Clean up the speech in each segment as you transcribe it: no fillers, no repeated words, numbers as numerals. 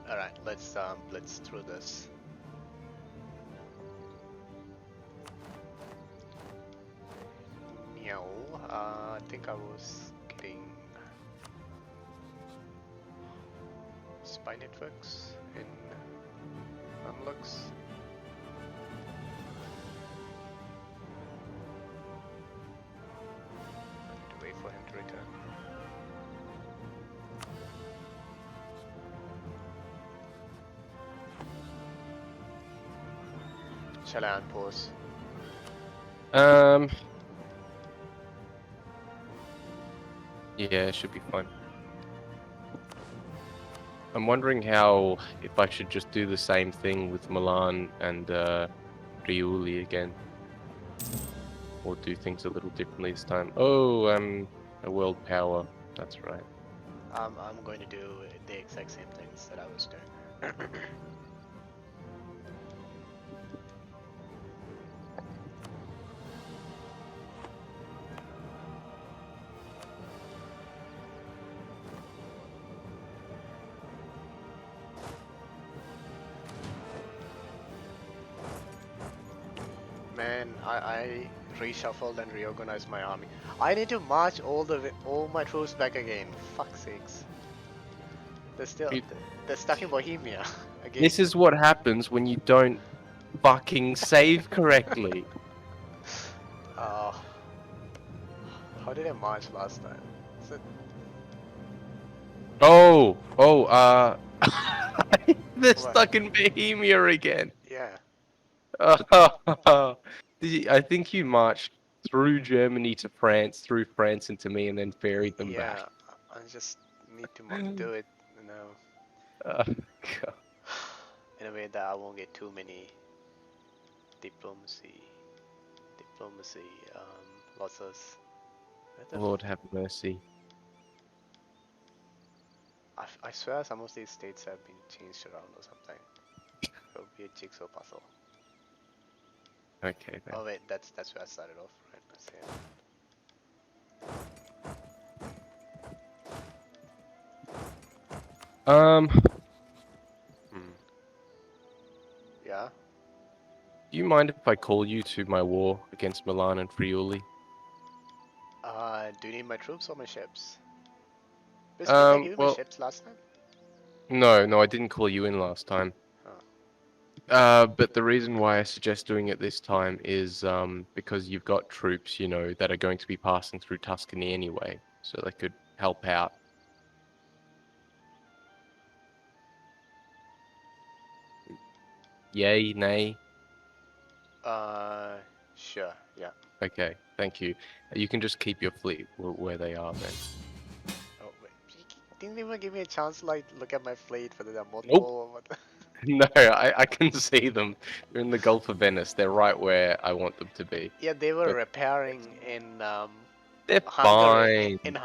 Alright, let's through this. Meow. I think I was getting spy networks in unlocks. To wait for him to return. Shall I unpause? Yeah, it should be fine. I'm wondering if I should just do the same thing with Milan and Friuli again, or do things a little differently this time. Oh, a world power. That's right. I'm going to do the exact same things that I was doing. Man, I reshuffled and reorganized my army. I need to march all my troops back again. Fuck's sakes. It- They're stuck in Bohemia again. This is what happens when you don't fucking save correctly. Uh, how did I march last time? Is it... Oh, they're What? stuck in Bohemia again. Yeah. I think you marched through Germany to France, through France into me, and then ferried them Yeah. back. I just need to do it, you know, Oh, God. in a way that I won't get too many diplomacy, losses. Where the Lord have mercy. I swear some of these states have been changed around or something. It'll be a jigsaw puzzle. Okay then. Oh wait, that's where I started off, right? I see it. Hmm. Yeah. Do you mind if I call you to my war against Milan and Friuli? Do you need my troops or my ships? Didn't I give you my Well, ships last time? no, I didn't call you in last time. Oh. But the reason why I suggest doing it this time is because you've got troops, that are going to be passing through Tuscany anyway, so they could help out. Yay, nay? Sure. Yeah. Okay, thank you. You can just keep your fleet where they are then. Oh wait, you didn't even give me a chance to like look at my fleet whether they're multiple Nope. or what. No, I can see them. They're in the Gulf of Venice. They're right where I want them to be. Yeah, they were But repairing in they're Hungary, fine. They're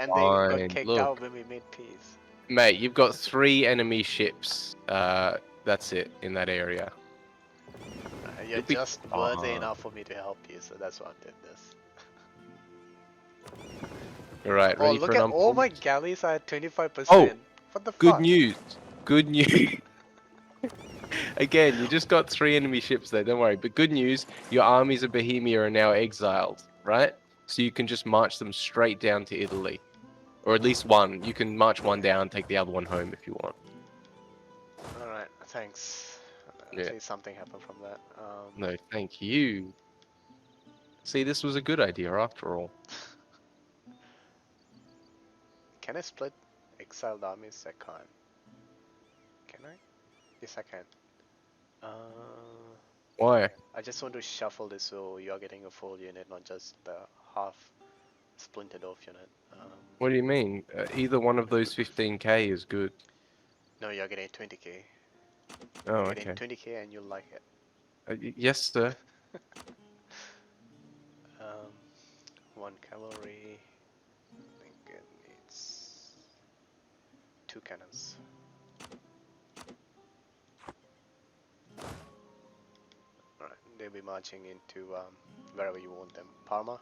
and they got fine. kicked out Look, when we made peace. mate, you've got 3 enemy ships. That's it in that area. You're You'll be just worthy fine. enough for me to help you, so that's why I'm doing this. All right, Oh, ready for look an at all my unpause? galleys are at Oh, 25%. What the good fuck? news. Good news. Again, you just got 3 enemy ships there. Don't worry. But good news, your armies of Bohemia are now exiled, right? So you can just march them straight down to Italy. Or at least one. You can march one down, take the other one home if you want. Alright, thanks. At Yeah. least something happened from that. No, thank you. See, this was a good idea after all. Can I split exiled armies? I can't. Can I? Yes, I can. Why? I just want to shuffle this so you're getting a full unit, not just the half splintered off unit. What do you mean? Either one of those 15k is good. No, you're getting 20k. Oh, You're getting okay. 20k and you'll like it. Yes, sir. Um, one cavalry. I think it needs 2 cannons. Alright, they'll be marching into wherever you want them. Parma.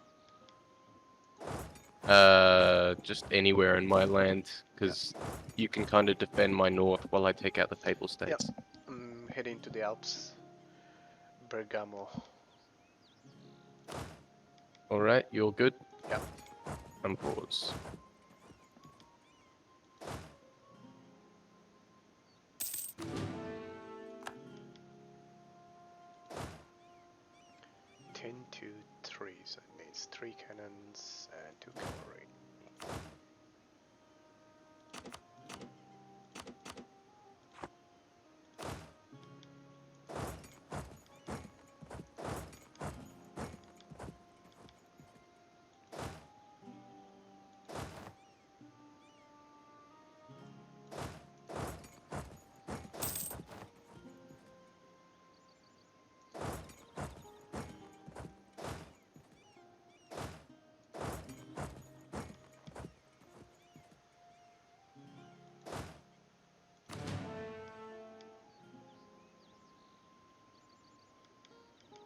Just anywhere in my land, because you can kind of defend my north while I take out the Papal Yep. States. I'm heading to the Alps. Bergamo. Alright, you're good? Yep. I'm pause. Ten to 3, so it needs 3 cannons and 2 cavalry.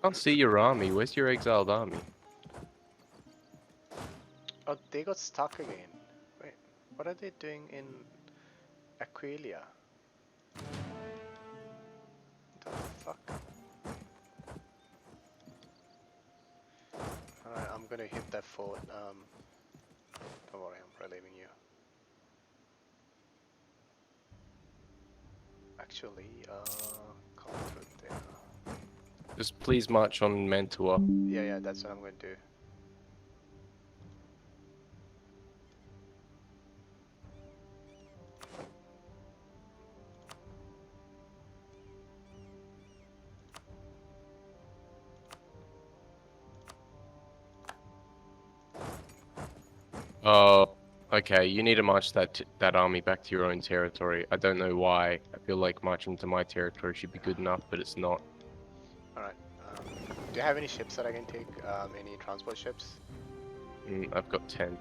Can't see your army. Where's your exiled army? Oh, they got stuck again. Wait, what are they doing in Aquilia? The fuck? Alright, I'm gonna hit that fort. Don't worry, I'm relieving you. Actually, come through there. Just please march on Mantua. Yeah, that's what I'm going to do. Oh, okay. You need to march that army back to your own territory. I don't know why. I feel like marching to my territory should be good enough, but it's not. Alright, do you have any ships that I can take? Any transport ships? I've got 10.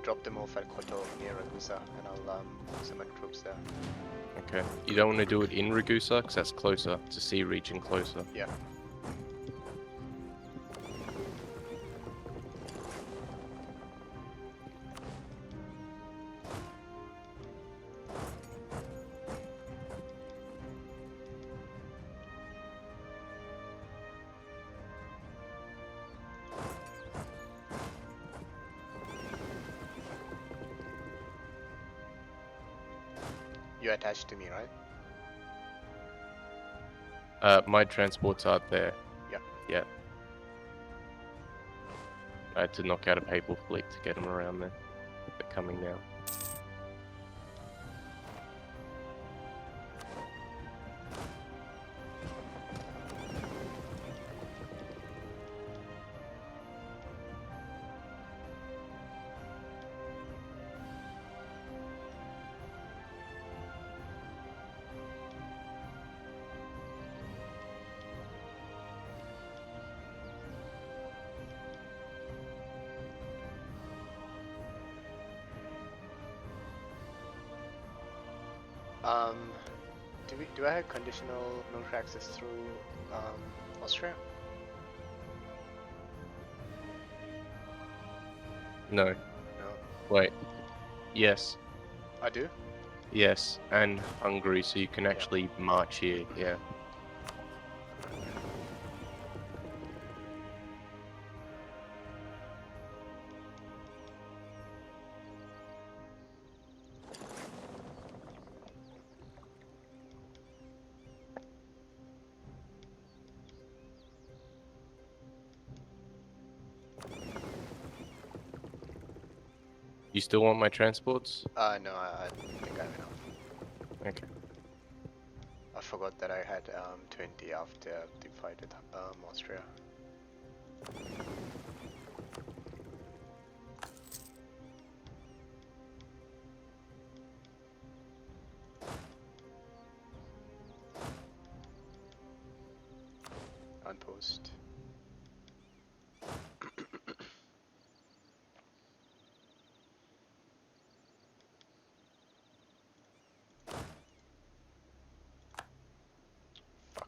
Drop them off at Koto near Ragusa, and I'll send my troops there. Okay. You don't want to do it in Ragusa, because that's closer. It's a sea region closer. Yeah. You're attached to me, right? My transports aren't there. Yeah. Yet. I had to knock out a Papal fleet to get them around there. They're coming now. Um, do I have conditional military access through Austria? No. No, Wait. Yes. I do. Yes. And Hungary, so you can actually march here. Yeah. You still want my transports? No, I think I have enough. Okay. I forgot that I had 20 after the fight with Austria. On post. Fuck.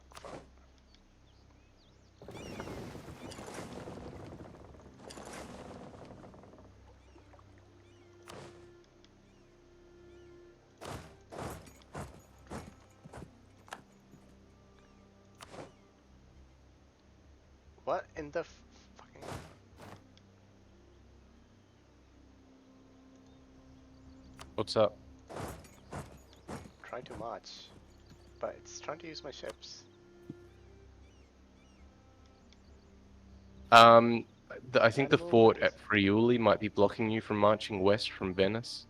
What in the fucking... What's up? Trying to march, but it's trying to use my ships. I think the Can't move fort with at this. Friuli might be blocking you from marching west from Venice.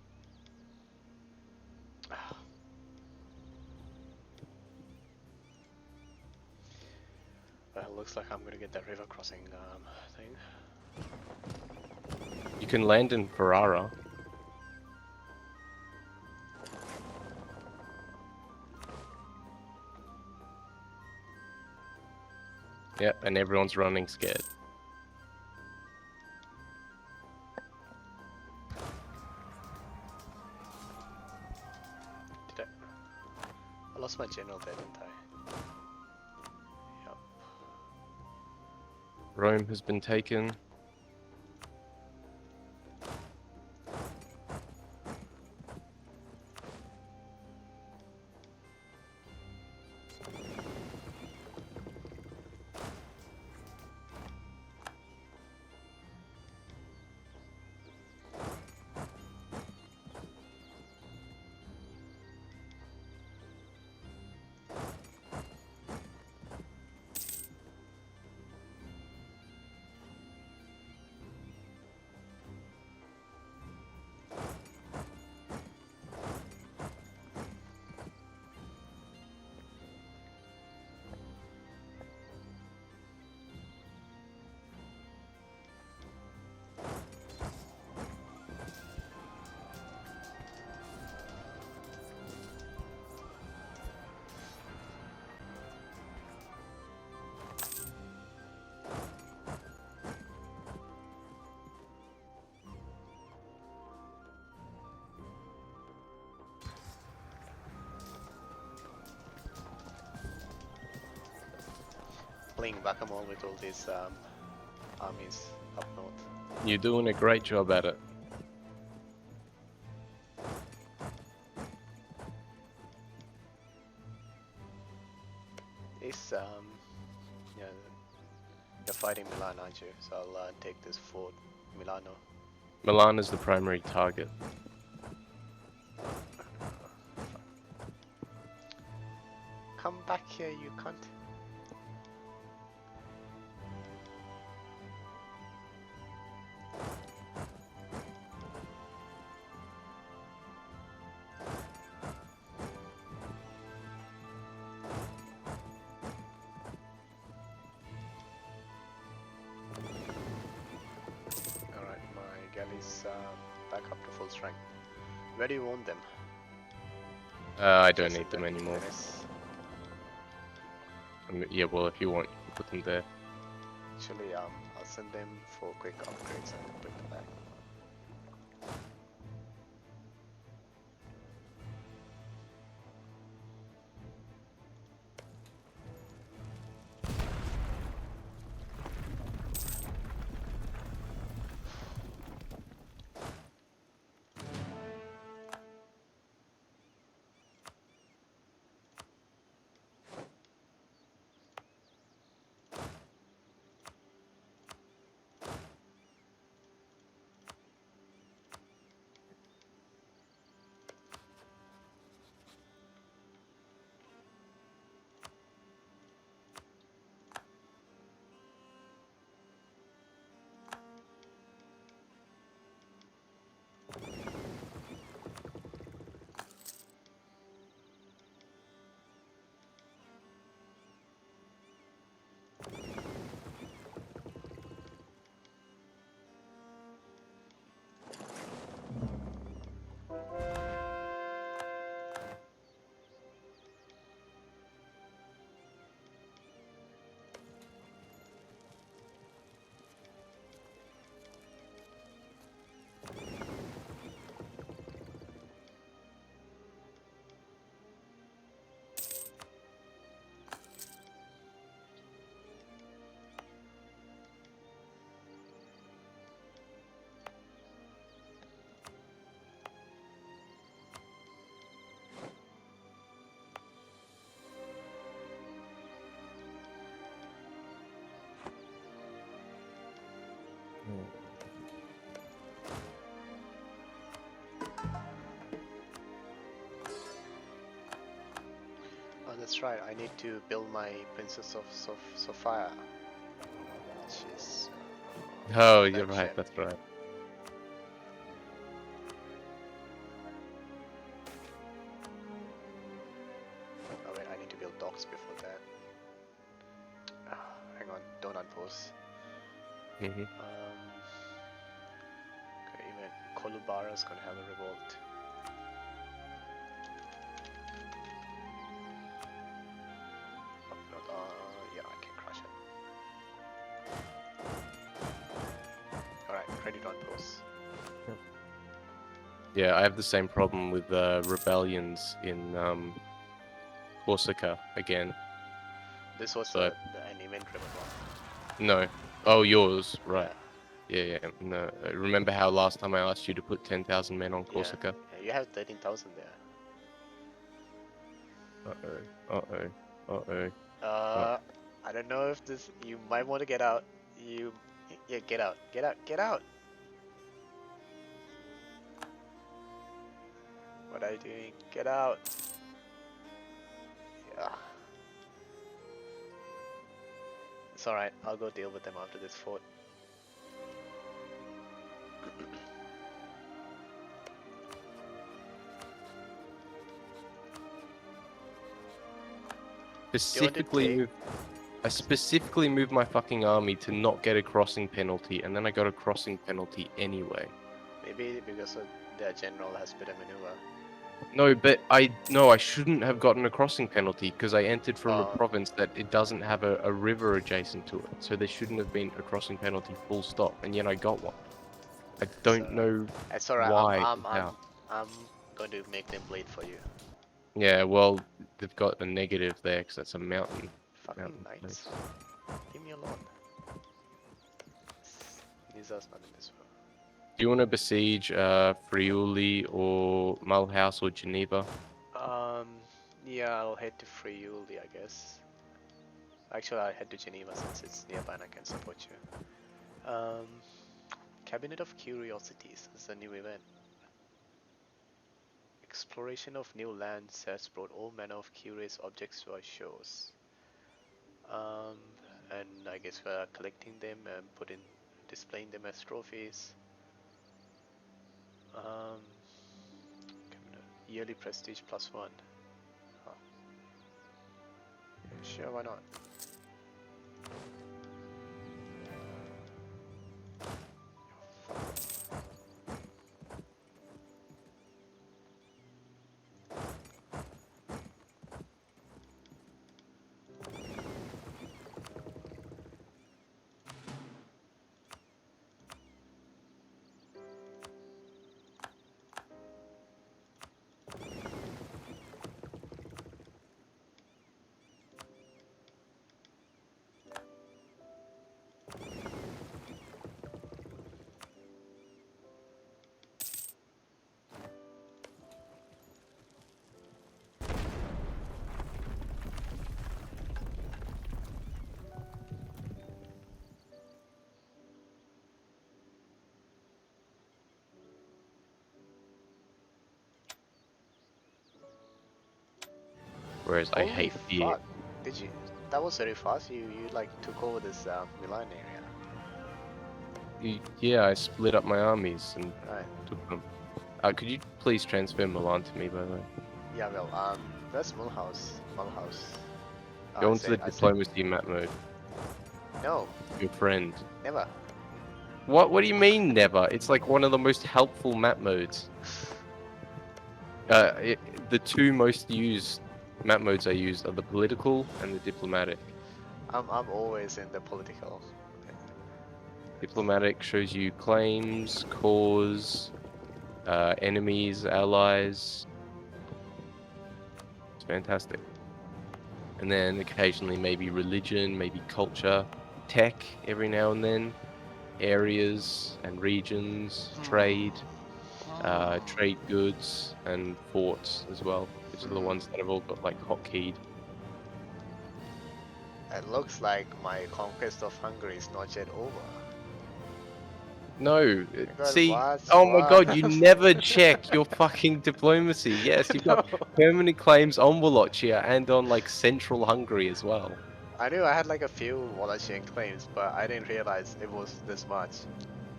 Well, looks like I'm gonna get that river crossing thing. You can land in Ferrara. Yep, and everyone's running scared. Did I lost my general there, didn't I? Yep. Rome has been taken. Playing whack-a-mole with all these armies up north. You're doing a great job at it. Is yeah, you're fighting Milan, aren't you? So I'll take this fort, Milano. Milan is the primary target. Come back here, you cunt. Alright, my galleys back up to full strength. Where do you want them? I don't Just need them in anymore. Venice. Yeah, well, if you want, you can put them there. Actually, I'll send them for quick upgrades and bring them back. that's right. I need to build my Princess of Sophia, which is Oh, you're right. flagship. That's right. Oh wait, I need to build docks before that. Hang on, don't unpause. Hmm. Okay, even Kolubara's gonna have a revolt. Oh, not, yeah, I can crush it. Alright, ready to unpause. Yeah, I have the same problem with rebellions in Corsica again. This was So an event-driven one. no. Oh, yours, right? Yeah, Yeah, yeah. No, remember how last time I asked you to put 10,000 men on yeah, Corsica? yeah. You have 13,000 there. Uh-oh. What? I don't know if this. You might want to get out. Yeah, get out, get out, get out. What are you doing? Get out. Yeah. It's alright. I'll go deal with them after this fort. Specifically, I specifically moved my fucking army to not get a crossing penalty, and then I got a crossing penalty anyway. Maybe because their general has better maneuver. No, but I shouldn't have gotten a crossing penalty because I entered from a Oh, province that it doesn't have a river adjacent to it, so there shouldn't have been a crossing penalty full stop, and yet I got one. I don't know it's alright. why or how. I'm going to make them bleed for you. Yeah, well, they've got a negative there because that's a mountain. Fucking knights. Place. Leave me alone. Nisa's not in this world. Do you want to besiege Friuli or Mulhouse or Geneva? Yeah, I'll head to Friuli, I guess. Actually, I'll head to Geneva since it's nearby and I can support you. Cabinet of Curiosities is a new event. Exploration of new lands has brought all manner of curious objects to our shores. And I guess we're collecting them and displaying them as trophies. Um, yearly prestige +1. Oh. Yeah, sure, why not? Whereas I Holy hate the fuck! Did you? That was very fast. You like took over this Milan area. Yeah, I split up my armies and Right. took them. Could you please transfer Milan to me, by the way? Yeah. Well. Where's Mulhouse? Mulhouse. Go into the diplomacy map mode. No. Your friend. Never. What do you mean never? It's like one of the most helpful map modes. The two most used map modes I use are the political and the diplomatic. I'm always in the political. Diplomatic shows you claims, cause, enemies, allies. It's fantastic. And then occasionally maybe religion, maybe culture, tech every now and then, areas and regions, trade, trade goods, and forts as well, which are the ones that have all got like hotkeyed. It looks like my conquest of Hungary is not yet over. No. God, See, what? oh my What? god, you never check your fucking diplomacy. Yes, you've got No. permanent claims on Wallachia and on like central Hungary as well. I knew I had like a few Wallachian claims, but I didn't realize it was this much.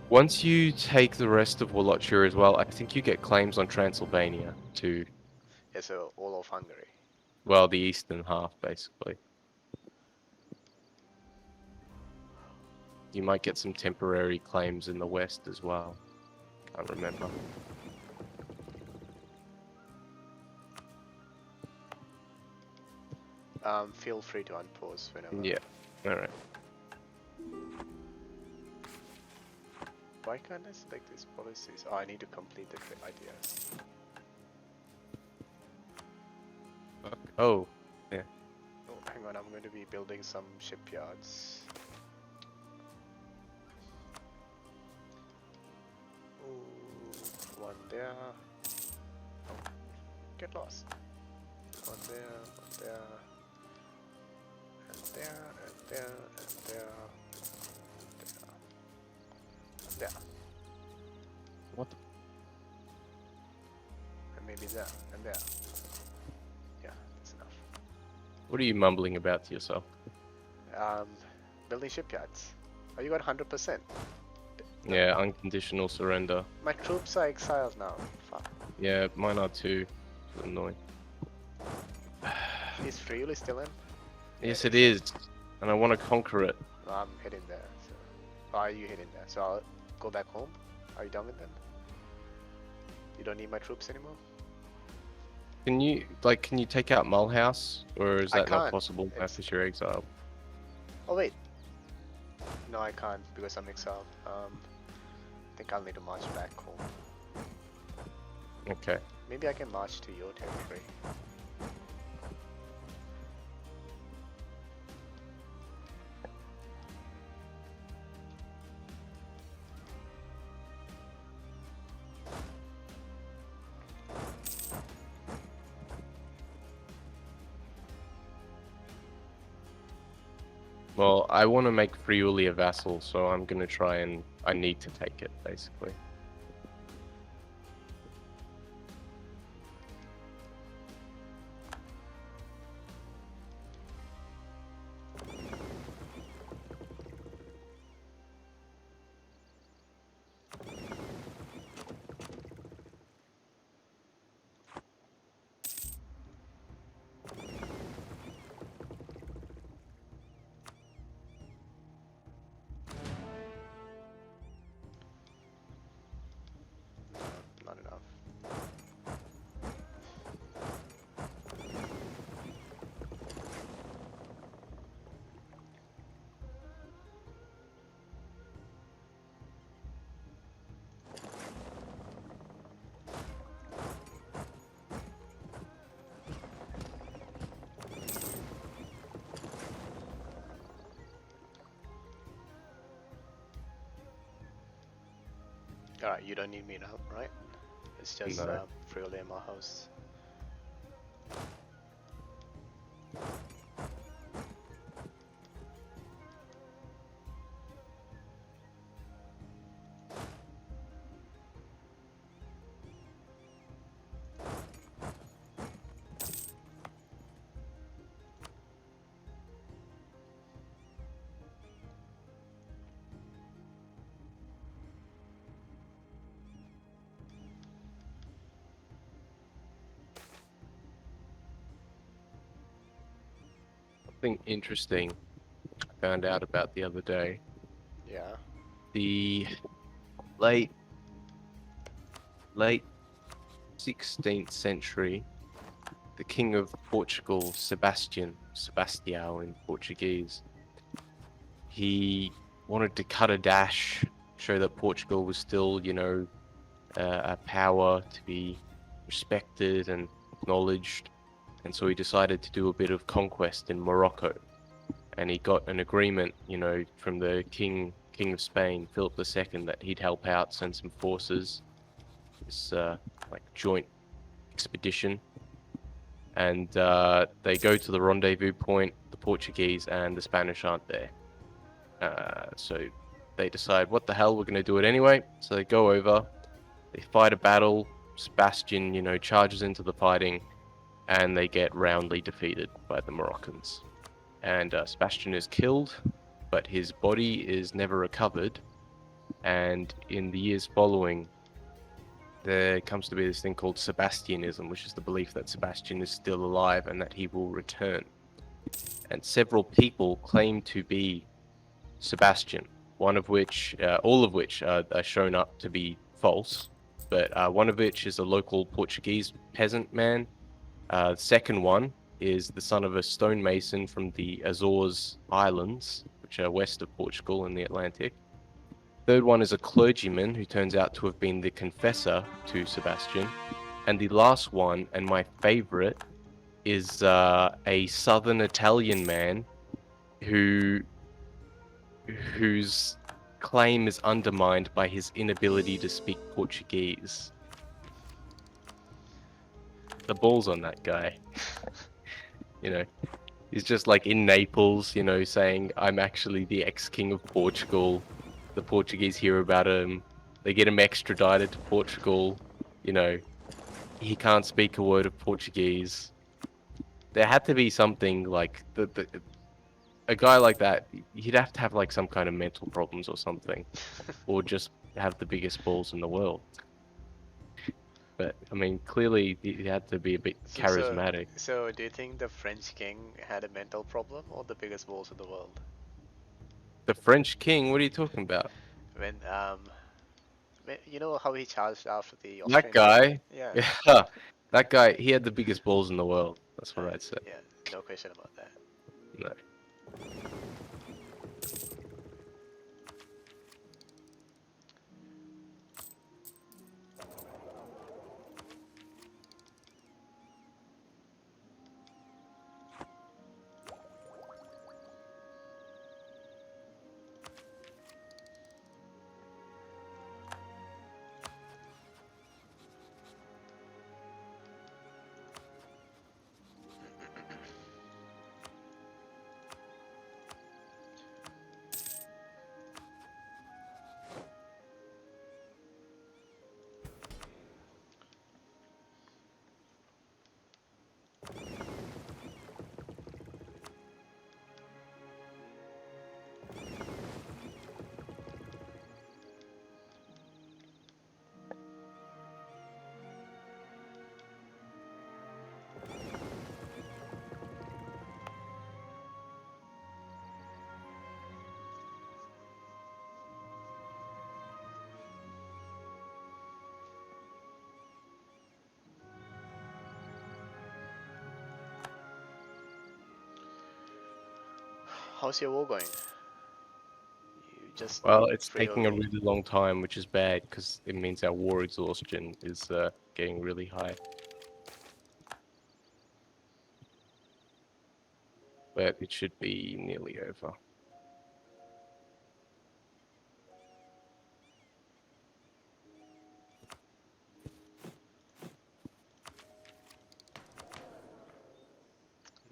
Once you take the rest of Wallachia as well, I think you get claims on Transylvania too. Yeah, so all of Hungary. Well, the eastern half, basically. You might get some temporary claims in the west as well. Can't remember. Feel free to unpause whenever. Yeah. Alright. Why can't I select these policies? Oh, I need to complete the ideas. Oh. Oh, hang on, I'm going to be building some shipyards. Ooh, one there. Oh, get lost. One there, and there, and there, and there, and there. What the? And maybe there, and there. Yeah, that's enough. What are you mumbling about to yourself? Building shipyards. Oh, you got 100%. Yeah, unconditional surrender. My troops are exiled now. Fuck. Yeah, mine are too. It's annoying. Is Friuli still in? Yes, it is. And I want to conquer it. No, I'm heading there. So. Why are you heading there? So I'll go back home? Are you done with them? You don't need my troops anymore? Can you take out Mulhouse? Or is I that not can't. possible after you're exiled? Oh wait. No, I can't because I'm exiled. I think I'll need to march back home. Okay. Maybe I can march to your territory. Well, I want to make Friuli a vassal, so I'm going to try and... I need to take it, basically. Not enough. Alright, you don't need me now, right? It's just No. Friuli and my house. Something interesting I found out about the other day. Yeah. The late 16th century, the King of Portugal, Sebastião in Portuguese, he wanted to cut a dash, show that Portugal was still, a power to be respected and acknowledged. And so he decided to do a bit of conquest in Morocco. And he got an agreement, from the King of Spain, Philip II, that he'd help out, send some forces, this joint expedition. And they go to the rendezvous point. The Portuguese and the Spanish aren't there. So they decide, what the hell, we're going to do it anyway. So they go over, they fight a battle. Sebastian, charges into the fighting, and they get roundly defeated by the Moroccans. And Sebastian is killed, but his body is never recovered. And in the years following, there comes to be this thing called Sebastianism, which is the belief that Sebastian is still alive and that he will return. And several people claim to be Sebastian, all of which are shown up to be false. But one of which is a local Portuguese peasant man. The second one is the son of a stonemason from the Azores Islands, which are west of Portugal in the Atlantic. Third one is a clergyman who turns out to have been the confessor to Sebastian. And the last one, and my favorite, is a southern Italian man whose claim is undermined by his inability to speak Portuguese. The balls on that guy. He's just like in Naples, saying, I'm actually the ex-king of Portugal. The Portuguese hear about him. They get him extradited to Portugal. He can't speak a word of Portuguese. There had to be something like a guy like that. He'd have to have like some kind of mental problems or something, or just have the biggest balls in the world. But I mean, clearly he had to be a bit charismatic. So do you think the French king had a mental problem or the biggest balls in the world? The French king? What are you talking about? When you know how he charged after the That Austrian king? guy? Yeah. Yeah, that guy. He had the biggest balls in the world. That's what I'd say. Yeah, no question about that. No. How's your war going? You just Well, it's free taking a only. really long time, which is bad because it means our war exhaustion is getting really high. But it should be nearly over.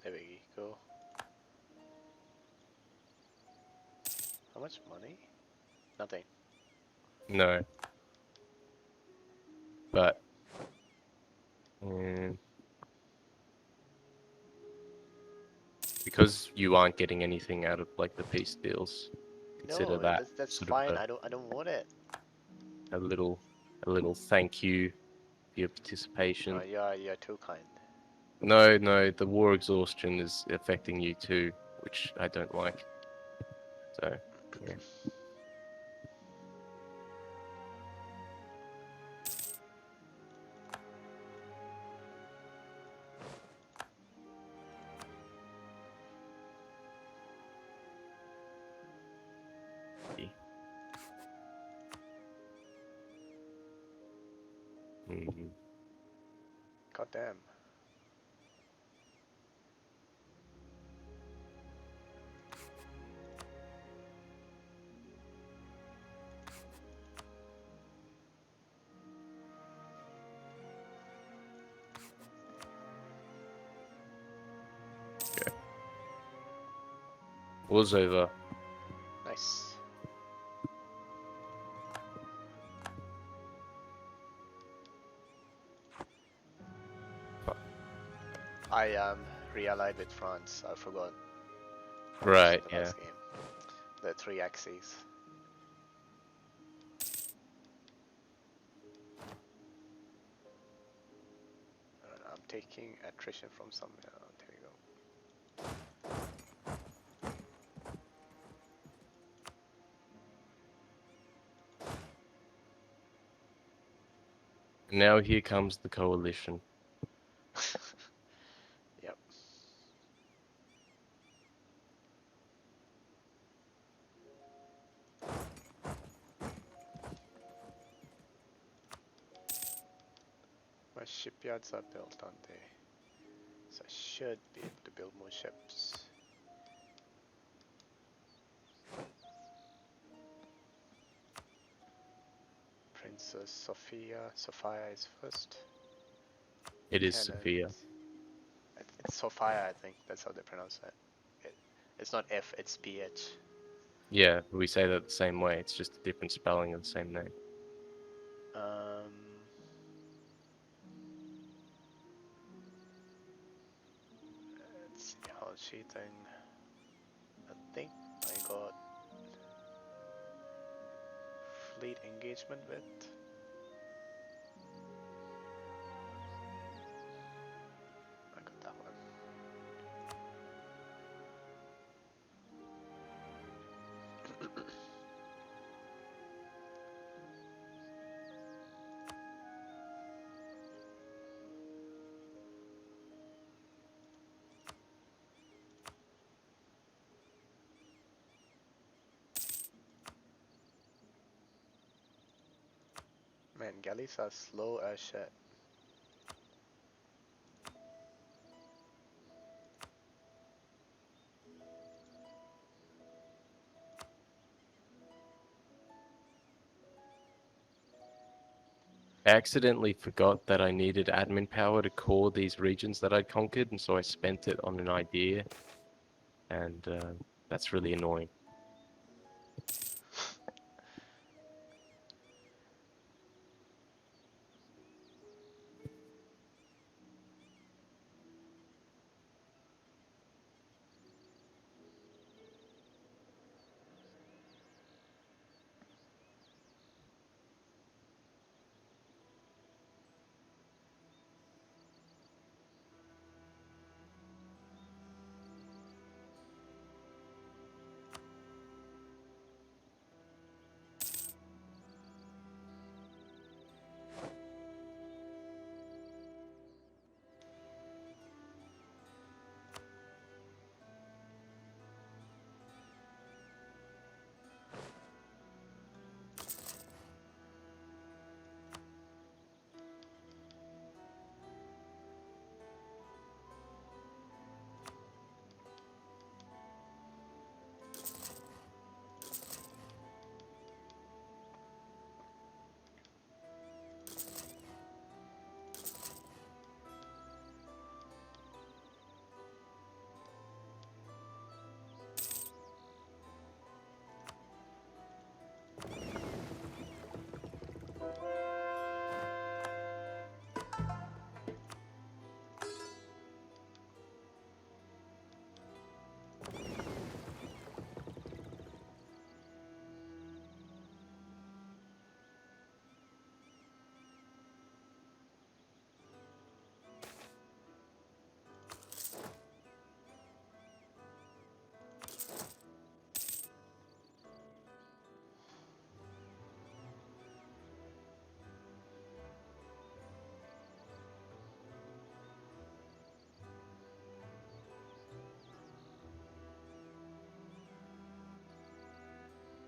There we go. How much money? Nothing. No. But mm, because you aren't getting anything out of like the peace deals, consider No, that that's sort fine. of I don't want it. a little thank you for your participation. You're too kind. No, the war exhaustion is affecting you too, which I don't like. So, yeah. Mhm. God damn. War's over. Nice. I re-allied with France. I forgot. I Right, mentioned the yeah. last game. The 3 axes. I'm taking attrition from somewhere. Oh, there we go. Now here comes the coalition. Yep. My shipyards are built, aren't they? So I should be able to build more ships. Princess Sophia is first. It is Sophia. Cannons. It's Sophia, I think. That's how they pronounce it. It's not F, it's PH. Yeah, we say that the same way. It's just a different spelling of the same name. Um, let's see how cheating. I think I got fleet engagement with. I got that one. Man, galleys are slow as shit. I accidentally forgot that I needed admin power to core these regions that I'd conquered, and so I spent it on an idea, and that's really annoying.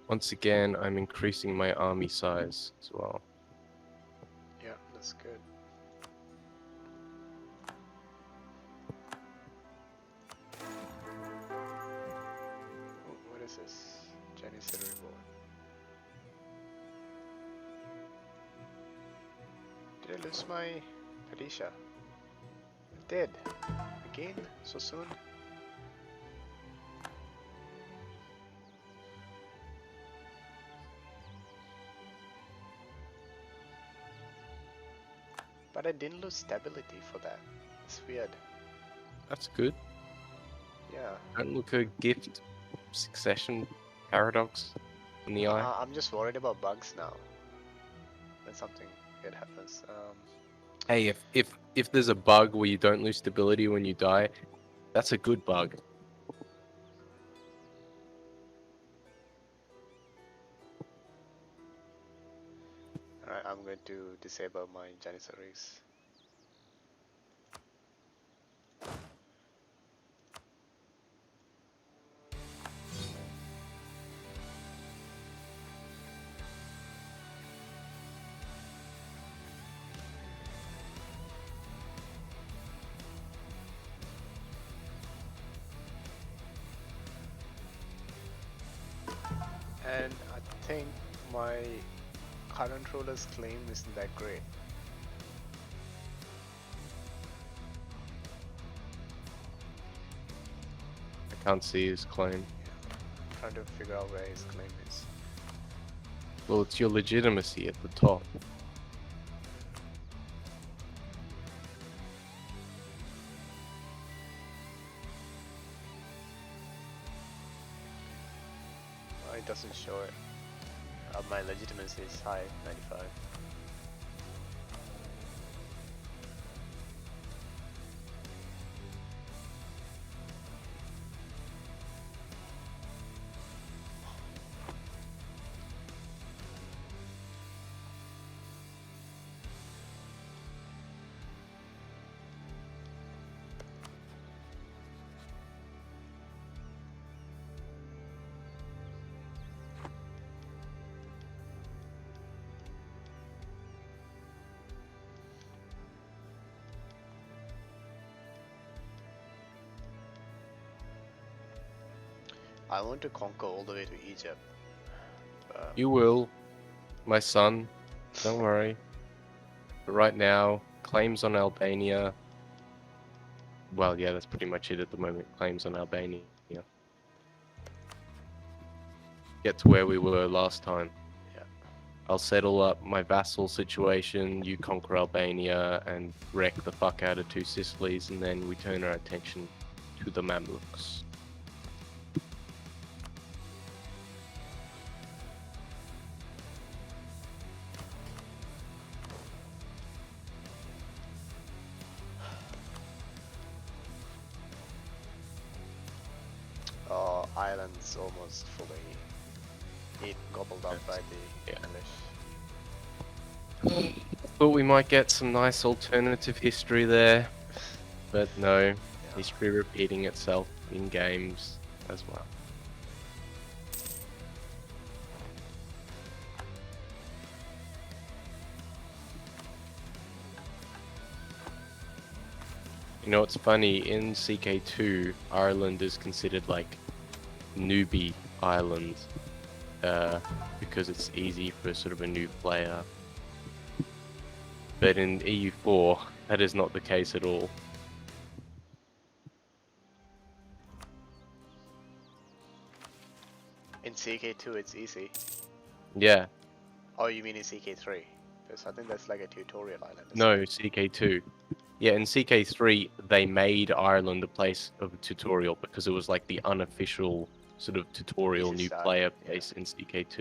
Once again, I'm increasing my army size as well. Yeah, that's good. Oh, what is this? Janissary Reborn. Did I lose my Padisha? I did. Again? So soon? But I didn't lose stability for that. It's weird. That's good. Yeah. Don't look a gift succession paradox in the eye. I'm just worried about bugs now. When something good happens. Hey, if there's a bug where you don't lose stability when you die, that's a good bug. Alright, I'm going to disable my Janissaries. And I think my current ruler's claim isn't that great. I can't see his claim. Trying to figure out where his claim is. Well, it's your legitimacy at the top. It doesn't show it. My legitimacy is high, 95. I want to conquer all the way to Egypt. You will, my son. Don't worry. But right now, claims on Albania. Well, yeah, that's pretty much it at the moment. Claims on Albania. Get to where we were last time. Yeah. I'll settle up my vassal situation, you conquer Albania, and wreck the fuck out of two Sicilies, and then we turn our attention to the Mamluks. Ireland's almost fully gobbled up by the English. Thought we might get some nice alternative history there, but no, Yeah. history repeating itself in games as well. You know, it's funny, in CK2, Ireland is considered like newbie island, because it's easy for sort of a new player. But in EU4, that is not the case at all. In CK2 it's easy. Yeah, Oh, you mean in CK3? Because I think that's like a tutorial island. no, CK2. Yeah, in CK3, they made Ireland a place of a tutorial because it was like the unofficial sort of tutorial Easy new start, player yeah. place in CK2.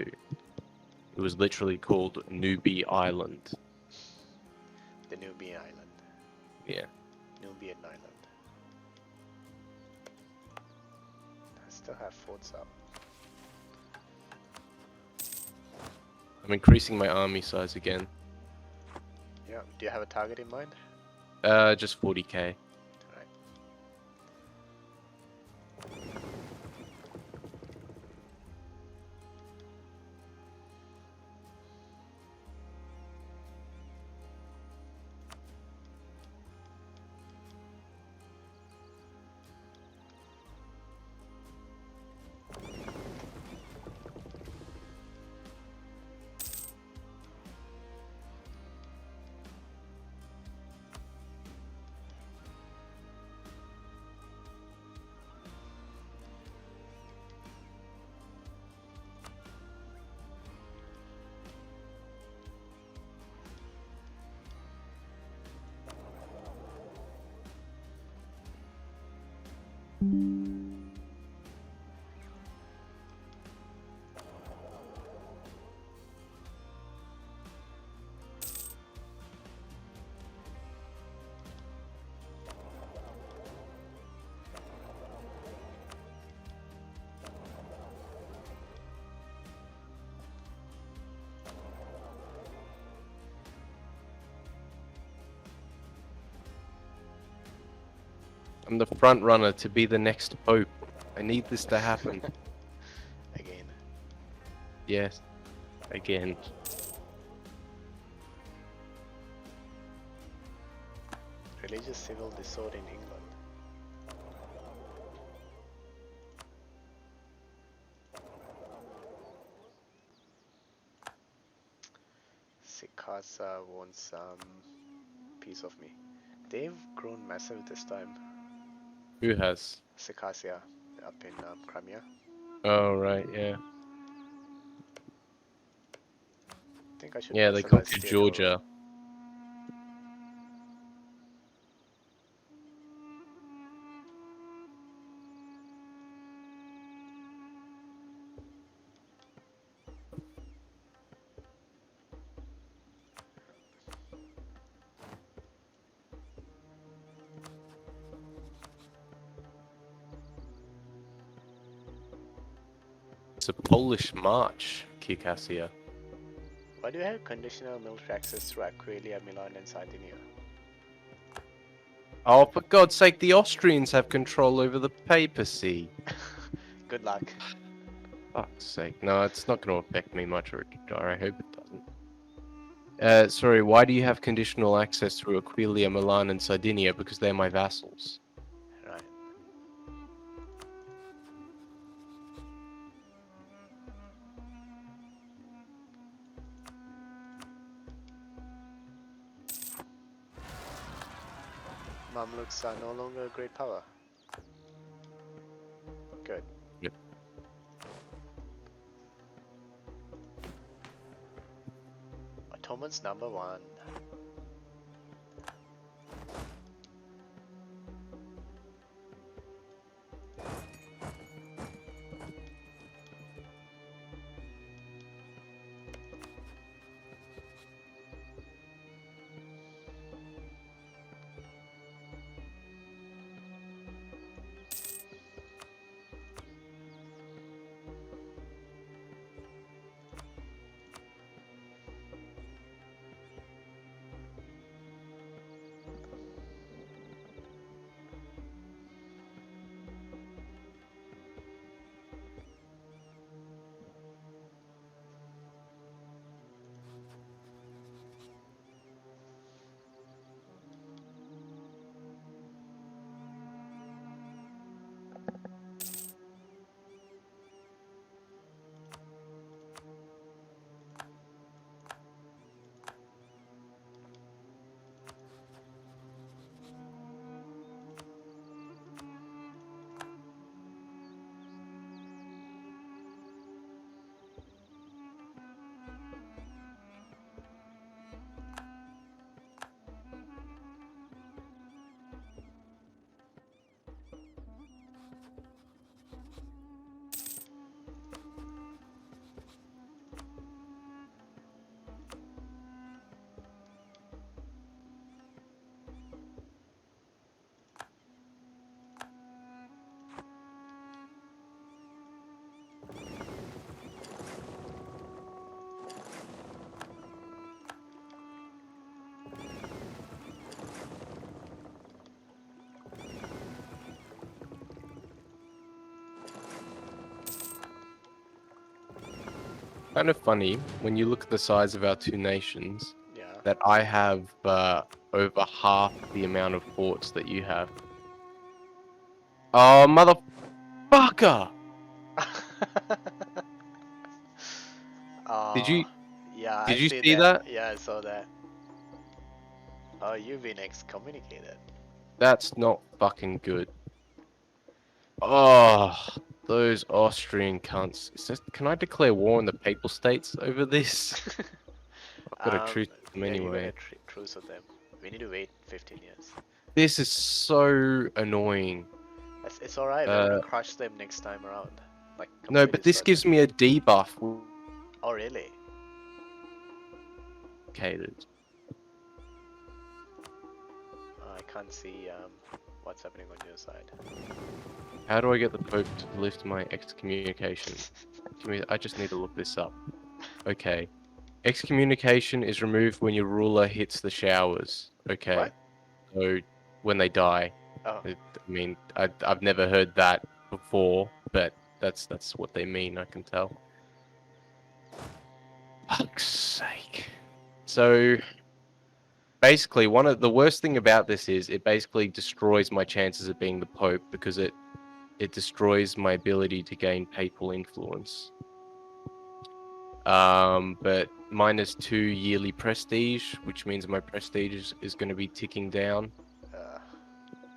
It was literally called Newbie Island. The Nubian island. Yeah. Nubian island. I still have forts up. I'm increasing my army size again. Yeah. Do you have a target in mind? Just 40k. Right. I'm the front runner to be the next pope. I need this to happen. Again. Yes. Again. Religious civil discord in England. Sikasa wants some piece of me. They've grown massive this time. Who has? Circassia up in Crimea. Oh, right, yeah. I think I should Yeah, they nationalize conquered Theodore. Georgia. It's a Polish march, Circassia. Why do you have conditional military access to Aquileia, Milan and Sardinia? Oh, for God's sake, the Austrians have control over the papacy. Good luck. Fuck's sake. No, it's not going to affect me much, or I hope it doesn't. Sorry, why do you have conditional access through Aquileia, Milan, and Sardinia? Because they're my vassals. Right. Mamluks are no longer a great power. Good. Yep. Ottomans #1. Kind of funny when you look at the size of our two nations Yeah. that I have over half the amount of forts that you have. Oh, motherfucker! Did you Yeah, I did you see see that. that? Yeah, I saw that. Oh, you've been excommunicated. That's not fucking good. Oh, those Austrian cunts. Can I declare war on the Papal States over this? I've got a truce with them Yeah, you got anyway. a truce with them. We need to wait 15 years. This is so annoying. It's alright, we're gonna crush them next time around. Like, No, completely but this destroy gives them. me a debuff. Oh, really? Located. I can't see what's happening on your side. How do I get the Pope to lift my excommunication? I just need to look this up. Okay. Excommunication is removed when your ruler hits the showers. Okay. What? So when they die. Oh, I've never heard that before, but that's what they mean, I can tell. Fuck's sake. So basically, one of the worst thing about this is it basically destroys my chances of being the Pope because it destroys my ability to gain papal influence. But -2 yearly prestige, which means my prestige is going to be ticking down, uh,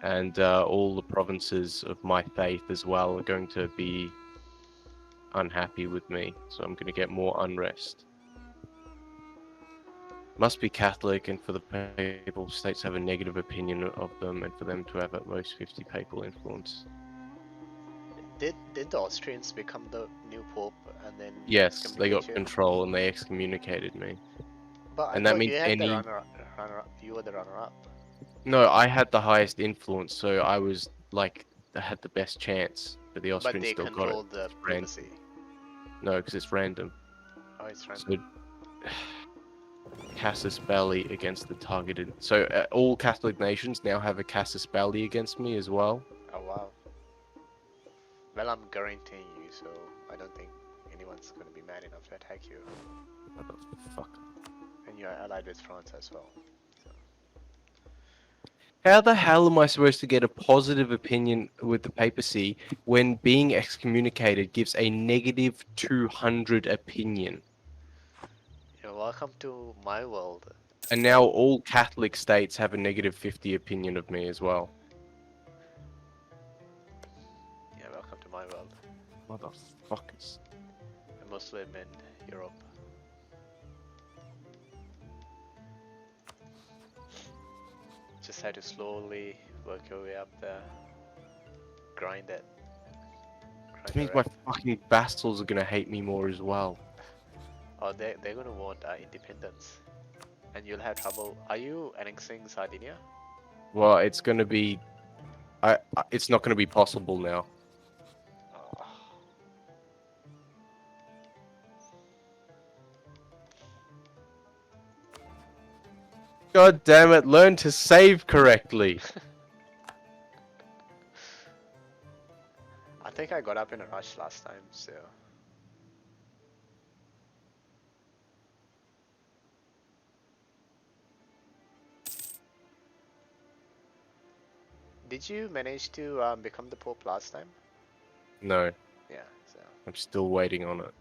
and all the provinces of my faith as well are going to be unhappy with me, so I'm going to get more unrest. Must be Catholic, and for the papal states have a negative opinion of them, and for them to have at most 50 papal influence. did the Austrians become the new pope and then Yes, they excommunicate got you? control and they excommunicated me. But I And that thought means you had the any... runner-up. You were the runner-up. No, I had the highest influence, so I was like, I had the best chance, but the But Austrians they still got it. controlled the It's papacy. No, because it's random. Oh, it's So random. Casus belli against the targeted. So all Catholic nations now have a casus belli against me as well. Oh, wow. Well, I'm guaranteeing you, so I don't think anyone's gonna be mad enough to attack you. What the fuck? And you're allied with France as well. How the hell am I supposed to get a positive opinion with the papacy when being excommunicated gives a -200 opinion? You're welcome to my world. And now all Catholic states have a -50 opinion of me as well. Yeah, welcome to my world. Motherfuckers. A Muslim in Europe. Just had to slowly work your way up there. Grind it. This Grind means the my rank. fucking vassals are gonna hate me more as well. Oh, they're gonna want independence. And you'll have trouble. Are you annexing Sardinia? Well, it's gonna be... it's not gonna be possible now. Oh. God damn it, learn to save correctly. I think I got up in a rush last time, so. Did you manage to become the Pope last time? No, Yeah, so. I'm still waiting on it.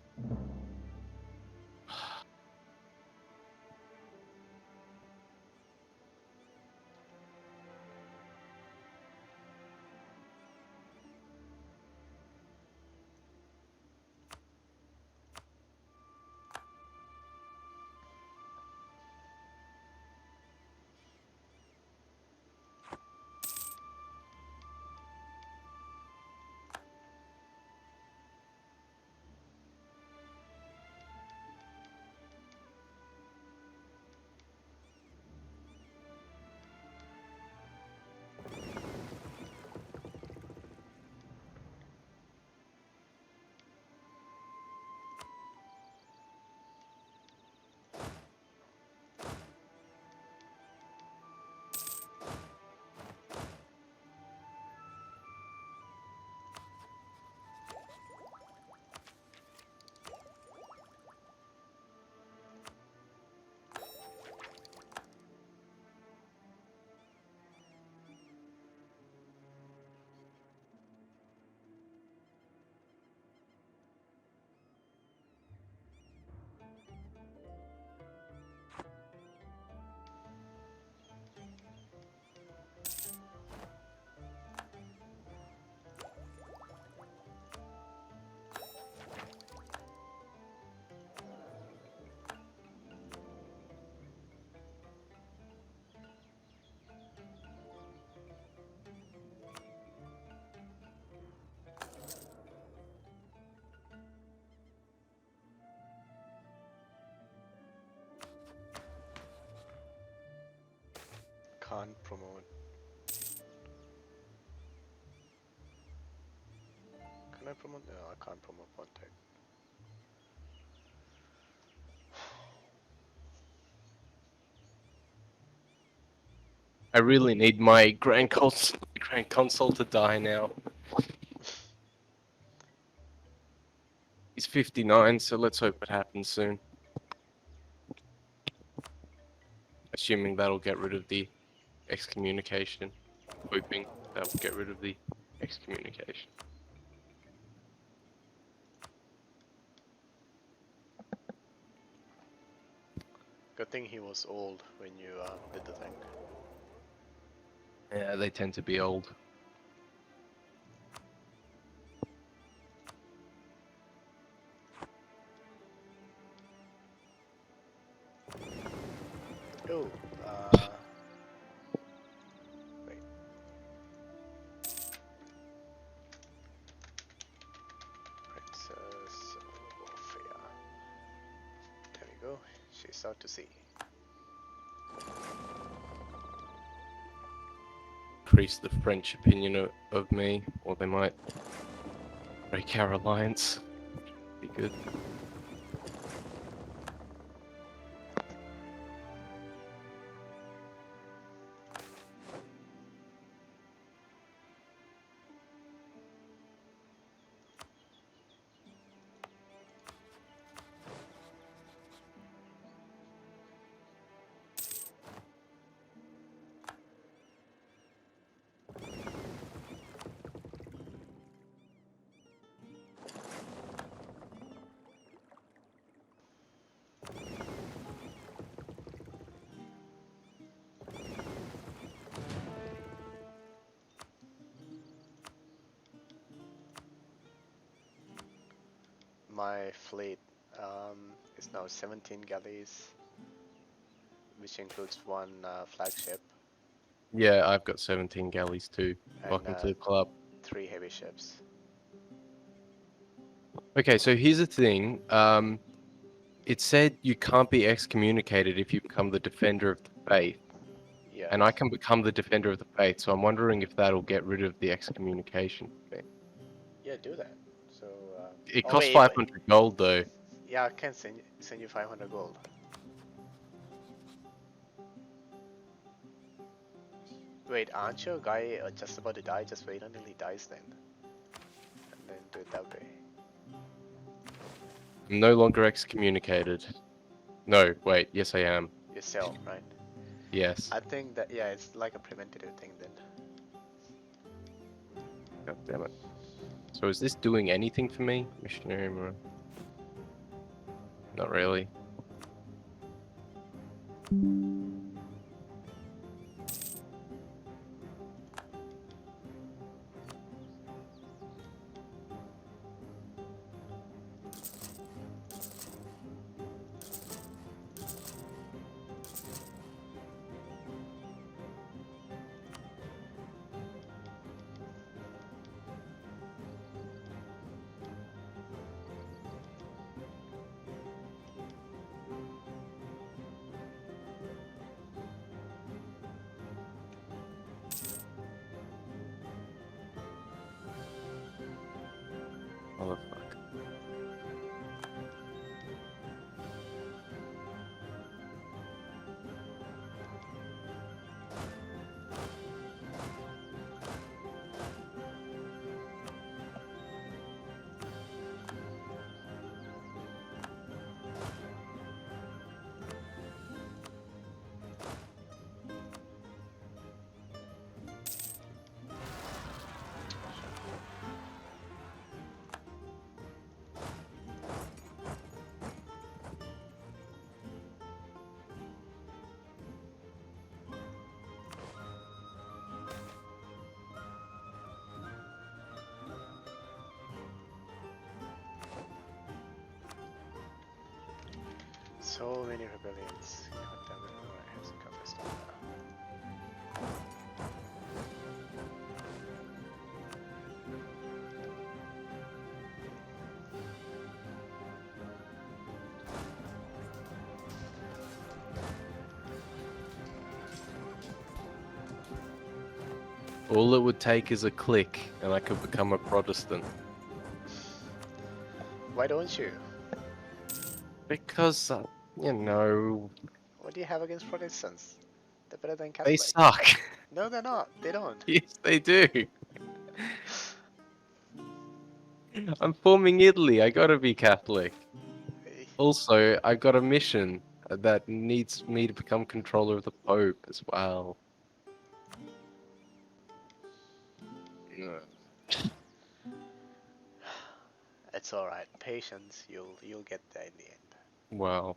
can't promote. Can I promote? No, I can't promote Pontic. I really need my grand console to die now. He's 59, so let's hope it happens soon. Assuming that'll get rid of the excommunication. Hoping that will get rid of the excommunication. Good thing he was old when you did the thing. Yeah, they tend to be old. Oh, wait. Princess of Warfare. There we go. She's out to sea. Increase the French opinion of me, or they might break our alliance. Be good. My fleet is now 17 galleys, which includes one flagship Yeah, I've got 17 galleys too. and Welcome to the club. 3 heavy ships. Okay, so here's the thing. It said you can't be excommunicated if you become the defender of the faith. Yeah. And I can become the defender of the faith, so I'm wondering if that'll get rid of the excommunication thing. Yeah, do that. So. It Oh costs wait, 500 gold though. yeah, I can send you 500 gold. Wait, aren't you a guy just about to die? Just wait until he dies then, and then do it that way. I'm no longer excommunicated. No, wait, yes I am. You sell, right? Yes. I think that yeah, it's like a preventative thing then. God damn it. So is this doing anything for me? Missionary Marine? Not really. Motherfucker. So many rebellions. God damn it! Alright, here's a cover stuff. All it would take is a click, and I could become a Protestant. Why don't you? Because, you know, What do you have against Protestants? They're better than they Catholic. suck. No, they're not. They don't. Yes, they do. I'm forming Italy. I gotta be Catholic. Also, I got a mission that needs me to become controller of the Pope as well. Yeah. It's all right. Patience. You'll get there in the end. Well,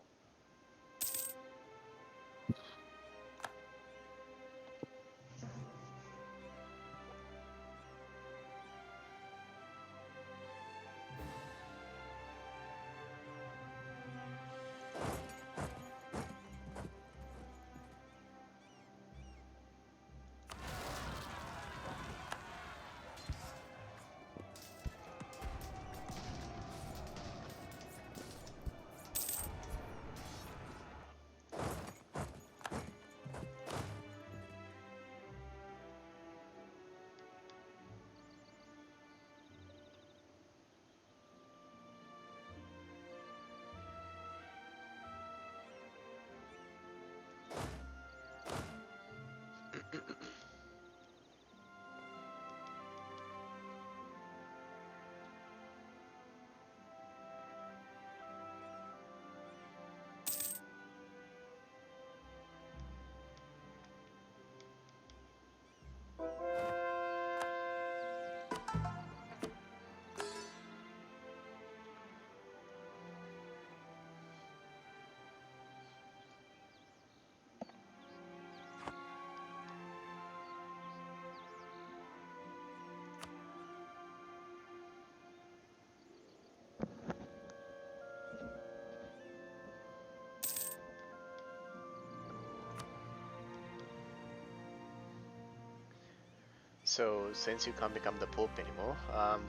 So, since you can't become the Pope anymore,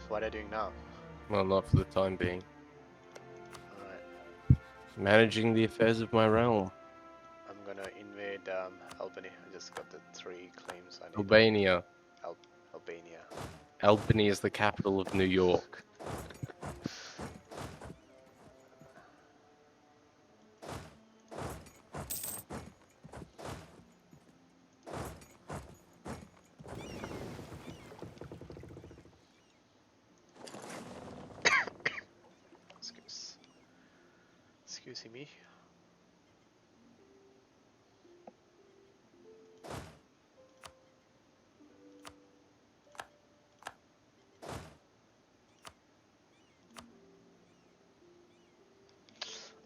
what are you doing now? well, not for the time being. Alright, Managing the affairs of my realm. I'm gonna invade Albany. I just got the 3 claims I need. Albania. Albania. Albany is the capital of New York. Excuse me.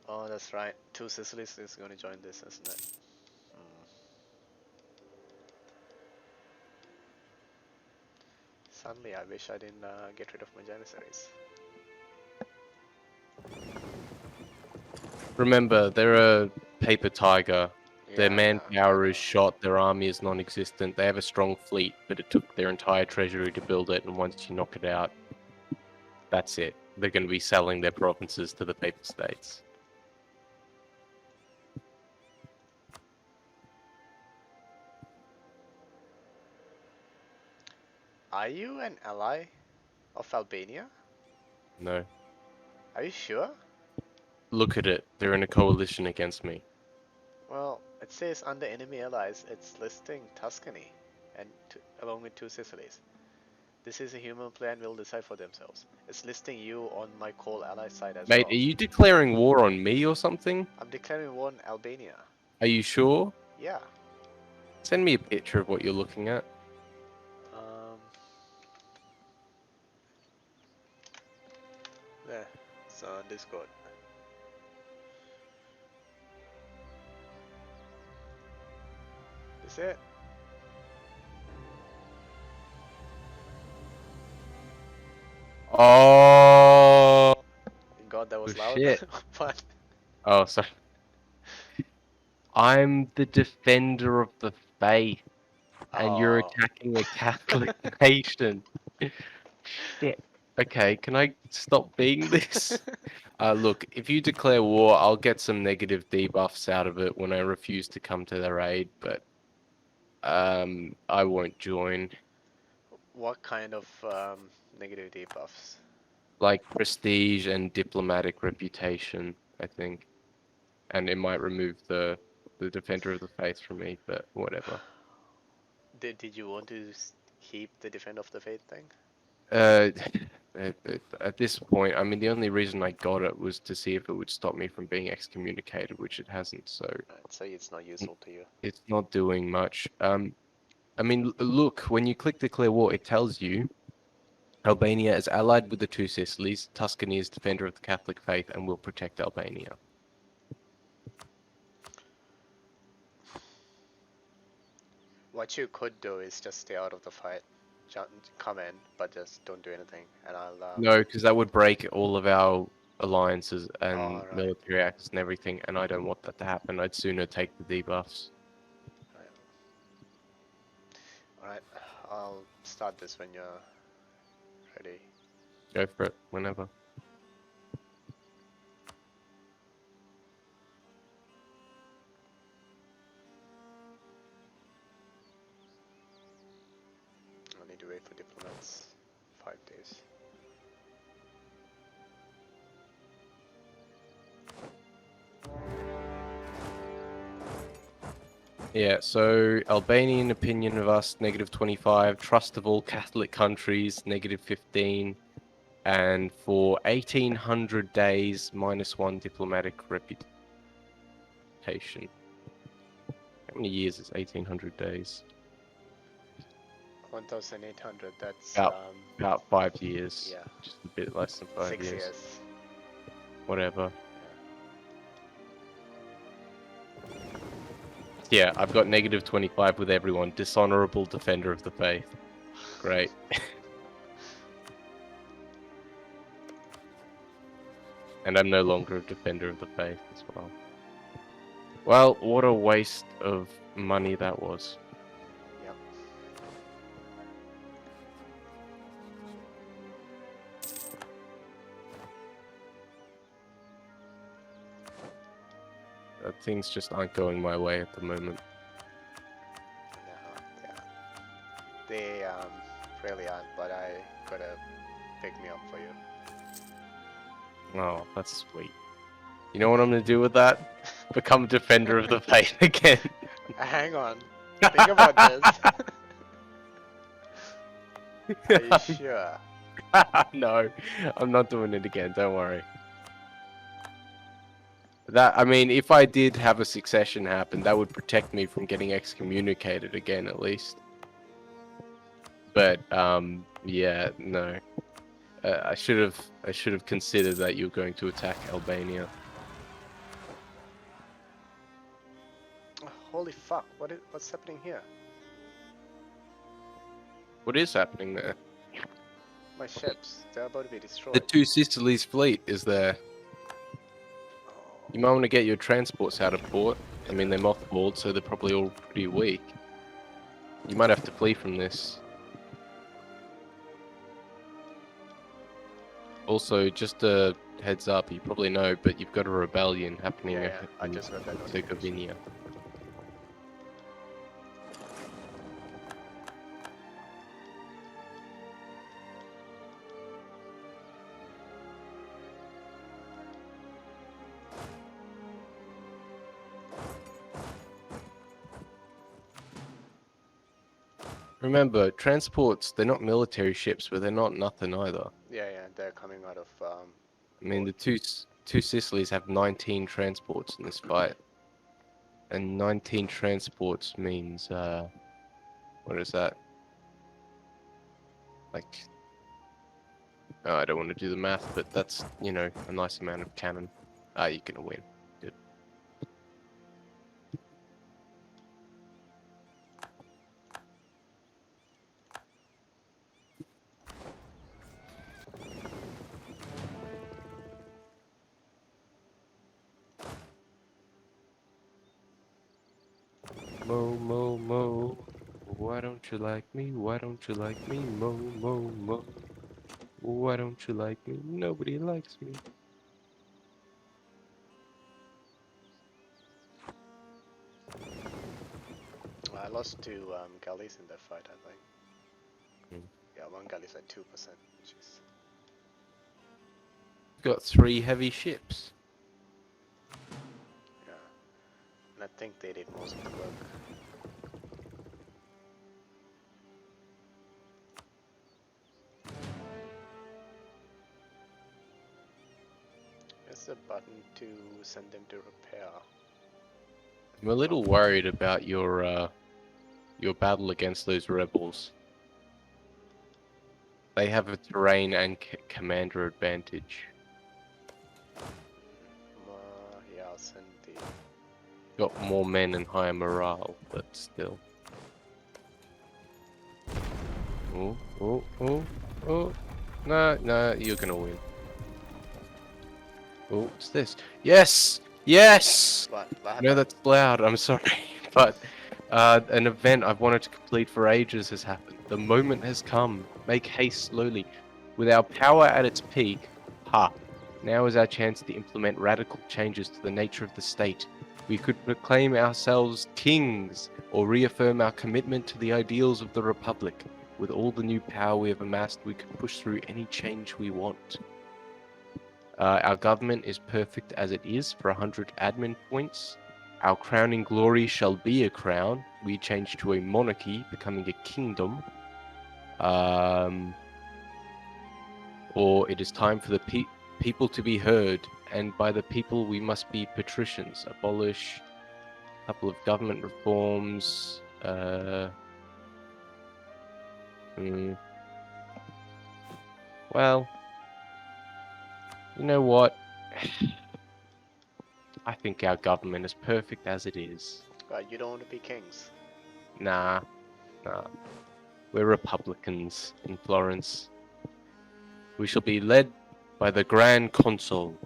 Oh, that's right. 2 Sicilies is going to join this, isn't it? Suddenly, I wish I didn't get rid of my Janissaries. Remember, they're a paper tiger. Their Yeah, I know. manpower is shot, their army is non-existent. They have a strong fleet, but it took their entire treasury to build it, and once you knock it out, that's it. They're going to be selling their provinces to the Papal States. Are you an ally of Albania? No. Are you sure? Look at it. They're in a coalition against me. Well, it says under enemy allies, it's listing Tuscany, and along with 2 Sicilies. This is a human plan will decide for themselves. It's listing you on my coal ally side as Mate, well. are you declaring war on me or something? I'm declaring war on Albania. Are you sure? Yeah. Send me a picture of what you're looking at. There. It's on Discord. Is it? Oh, God, that was loud. shit. What? Oh, sorry. I'm the defender of the faith, and you're Oh. attacking a Catholic nation. Shit. Okay, can I stop being this? Look, if you declare war, I'll get some negative debuffs out of it when I refuse to come to their aid, but I won't join. What kind of negative debuffs? Like prestige and diplomatic reputation, I think. And it might remove the Defender of the Faith from me, but whatever. Did you want to keep the Defend of the Faith thing? Uh, at this point, I mean, the only reason I got it was to see if it would stop me from being excommunicated, which it hasn't. So I'd say it's not useful to you. it's not doing much. I mean, look, when you click Declare War, it tells you Albania is allied with the two Sicilies. Tuscany is defender of the Catholic faith and will protect Albania. What you could do is just stay out of the fight. Come in, but just don't do anything, and I'll. No, because that would break all of our alliances and Alright. military acts and everything, and I don't want that to happen. I'd sooner take the debuffs. Alright, I'll start this when you're ready. Go for it, whenever. I need to wait for diplomats. 5 days. Yeah, so Albanian opinion of us, -25. Trust of all Catholic countries, -15. And for 1800 days, -1 diplomatic reputation. How many years is 1800 days? 1,800. That's About 5 years. yeah, Just a bit less than 5 6 years. years. Whatever. Yeah, I've got -25 with everyone. Dishonorable defender of the faith. Great. And I'm no longer a defender of the faith as well. Well, what a waste of money that was. Yep. Things just aren't going my way at the moment. No, they really aren't. But I gotta pick me up for you. Oh, that's sweet. You know what I'm gonna do with that? Become defender of the faith again. Hang on. Think about this. Are you sure? No, I'm not doing it again. Don't worry. I mean, if I did have a succession happen, that would protect me from getting excommunicated again, at least. But yeah, no. I should have considered that you were going to attack Albania. Oh, holy fuck! What's happening here? What is happening there? My ships, they're about to be The destroyed. two Sicilies fleet is there. You might want to get your transports out of port. I mean, they're mothballed, so they're probably all pretty weak. You might have to flee from this. Also, just a heads up, you probably know, but you've got a rebellion happening Yeah, I in just got that notification. Herzegovina. Remember, transports, they're not military ships, but they're not nothing either. Yeah, they're coming out of. I mean, the two Sicilies have 19 transports in this fight. And 19 transports means, what is that? Like, oh, I don't want to do the math, but that's, you know, a nice amount of cannon. Ah, you're gonna win. Good. Mo. Why don't you like me? Why don't you like me? Mo. Why don't you like me? Nobody likes me. I lost 2 galleys in that fight, I think. Yeah, Bengal is at 2%, which is Got 3 heavy ships. yeah. And I think they did most of the work. There's a button to send them to repair. I'm a little worried about your battle against those rebels. They have a terrain and commander advantage. Yeah, I'll send the. Got more men and higher morale, but still. Oh, oh, oh, oh. No, you're gonna win. Oh, what's this? Yes! Yes! What No, happened? that's loud, I'm sorry. But an event I've wanted to complete for ages has happened. The moment has come. Make haste slowly. With our power at its peak, now is our chance to implement radical changes to the nature of the state. We could proclaim ourselves kings, or reaffirm our commitment to the ideals of the Republic. With all the new power we have amassed, we can push through any change we want. Our government is perfect as it is for 100 admin points. Our crowning glory shall be a crown. We change to a monarchy, becoming a kingdom. Or it is time for the people to be heard, and by the people we must be patricians. Abolish a couple of government reforms. Well, you know what? I think our government is perfect as it is. You don't want to be kings. Nah. We're Republicans in Florence. We shall be led by the Grand Consul.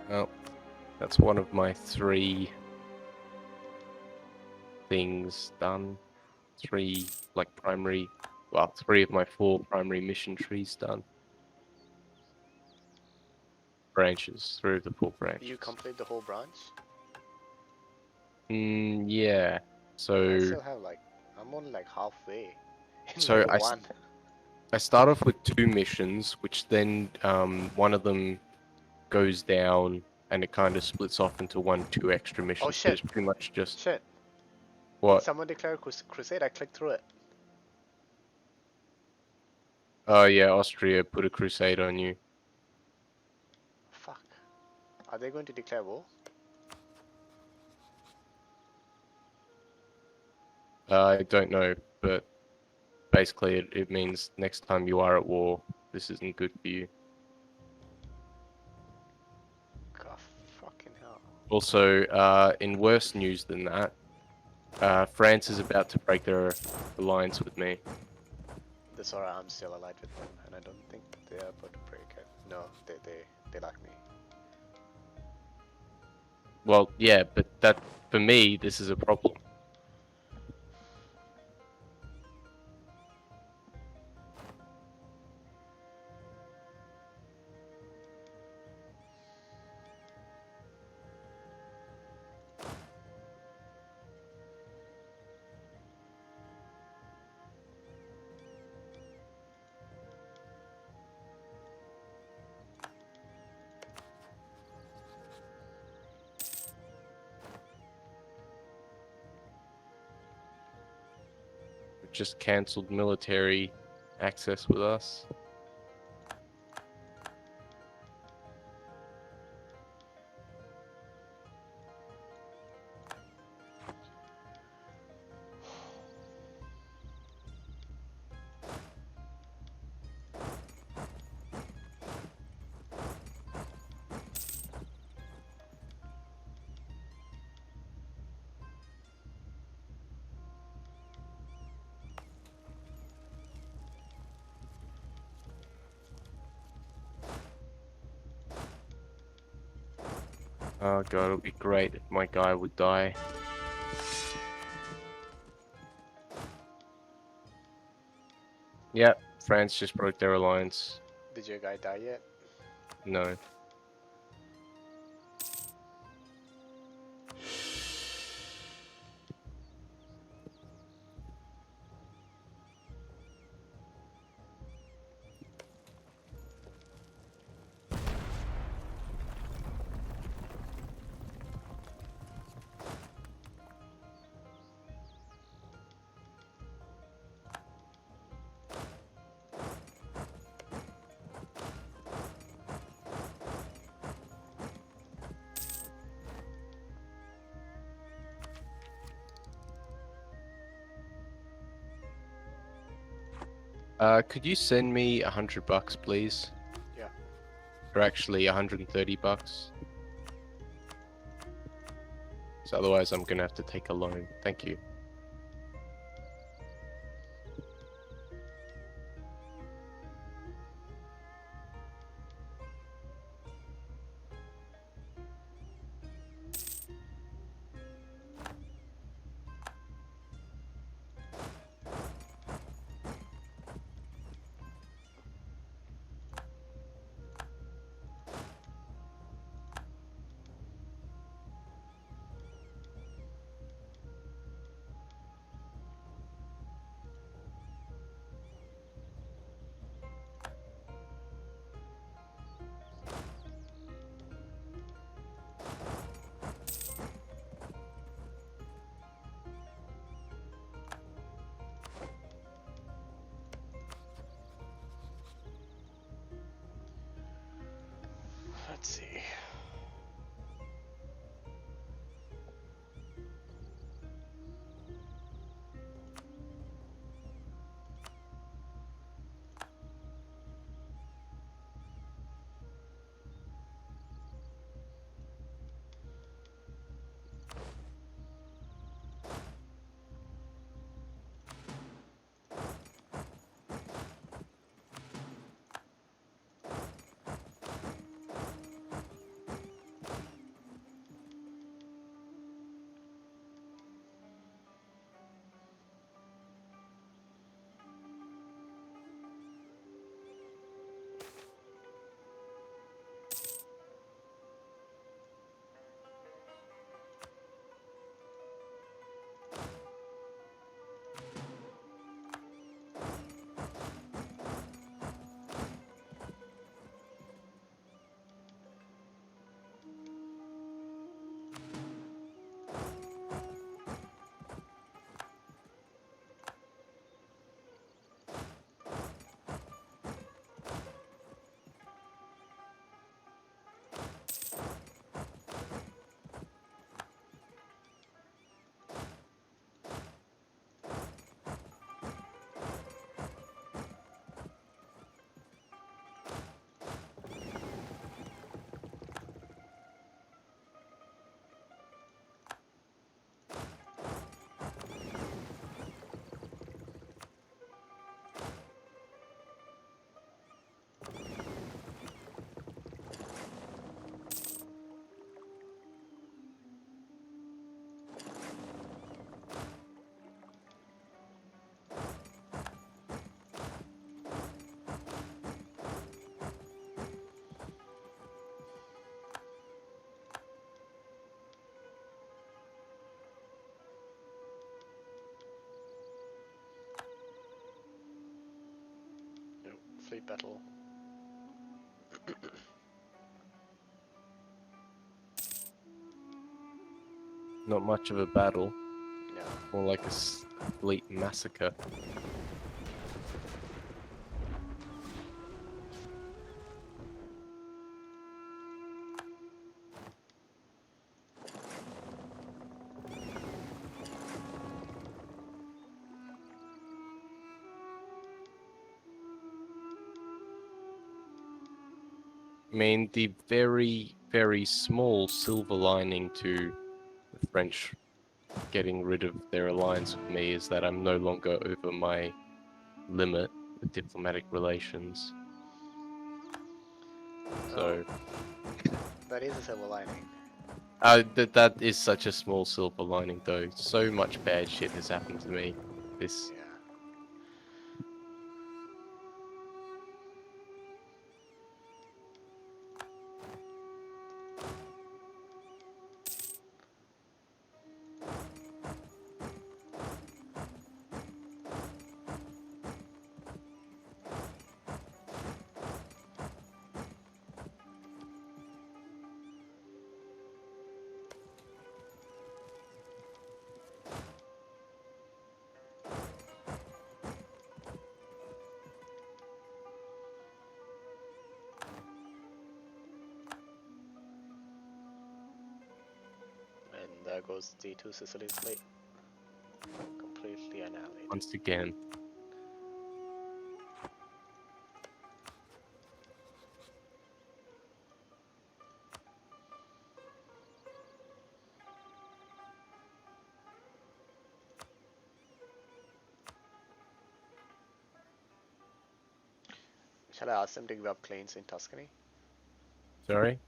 Well, that's one of my 3 things done. 3, like, primary... Well, 3 of my 4 primary mission trees done. Branches. 3 of the 4 branches. You complete the whole branch? Yeah. So... I still have like... I'm only like halfway. In So level 1. I start off with 2 missions, which then one of them goes down, and it kind of splits off into 2 extra missions. Oh shit! It's pretty much just... Shit! What? Did someone declare crusade? I clicked through it. Oh yeah, Austria put a crusade on you. Fuck. Are they going to declare war? I don't know, but basically it means next time you are at war, this isn't good for you. God fucking hell. Also, in worse news than that, France is about to break their alliance with me. That's alright, I'm still allied with them, and I don't think they are about to break it. No, they like me. Well, yeah, but that, for me, this is a problem. Just cancelled military access with us. Oh god, it would be great if my guy would die. Yep, France just broke their alliance. Did your guy die yet? No. Could you send me $100, please? Yeah. Or actually, $130. So otherwise, I'm gonna have to take a loan. Thank you. Let's see. Nope. Fleet battle. Not much of a battle, No. more like a fleet massacre. I mean, the very, very small silver lining to the French getting rid of their alliance with me is that I'm no longer over my limit with diplomatic relations. So, That is a silver lining. That is such a small silver lining, though. So much bad shit has happened to me. This. Yeah. And there goes the two Sicilies fleet. Completely annihilated. Once again. Shall I ask them to give up claims in Tuscany? Sorry?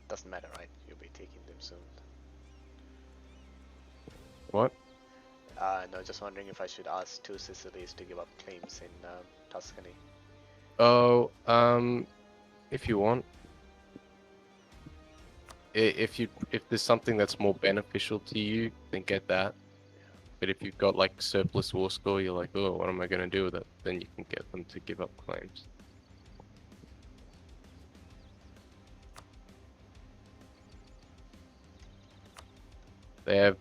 Doesn't matter, right? You'll be taking them soon. What? No, just wondering if I should ask two Sicilies to give up claims in Tuscany. Oh, if you want. If there's something that's more beneficial to you, then get that. But if you've got like surplus war score, you're like, oh, what am I gonna do with it? Then you can get them to give up claims. They have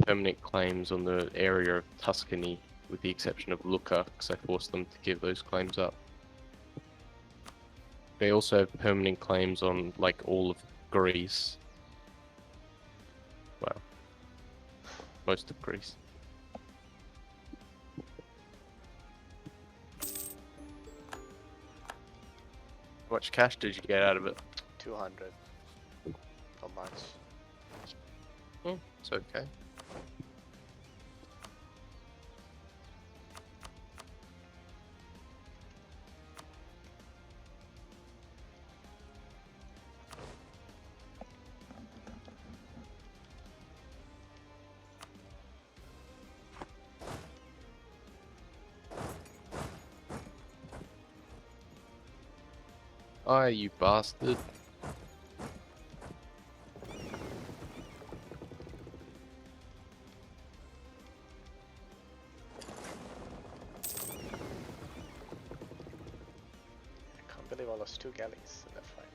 permanent claims on the area of Tuscany, with the exception of Lucca, because I forced them to give those claims up. They also have permanent claims on like all of Greece. Well, most of Greece. How much cash did you get out of it? 200. Not much. It's okay. Ah, you bastard. I can't believe I lost 2 galleys in that fight.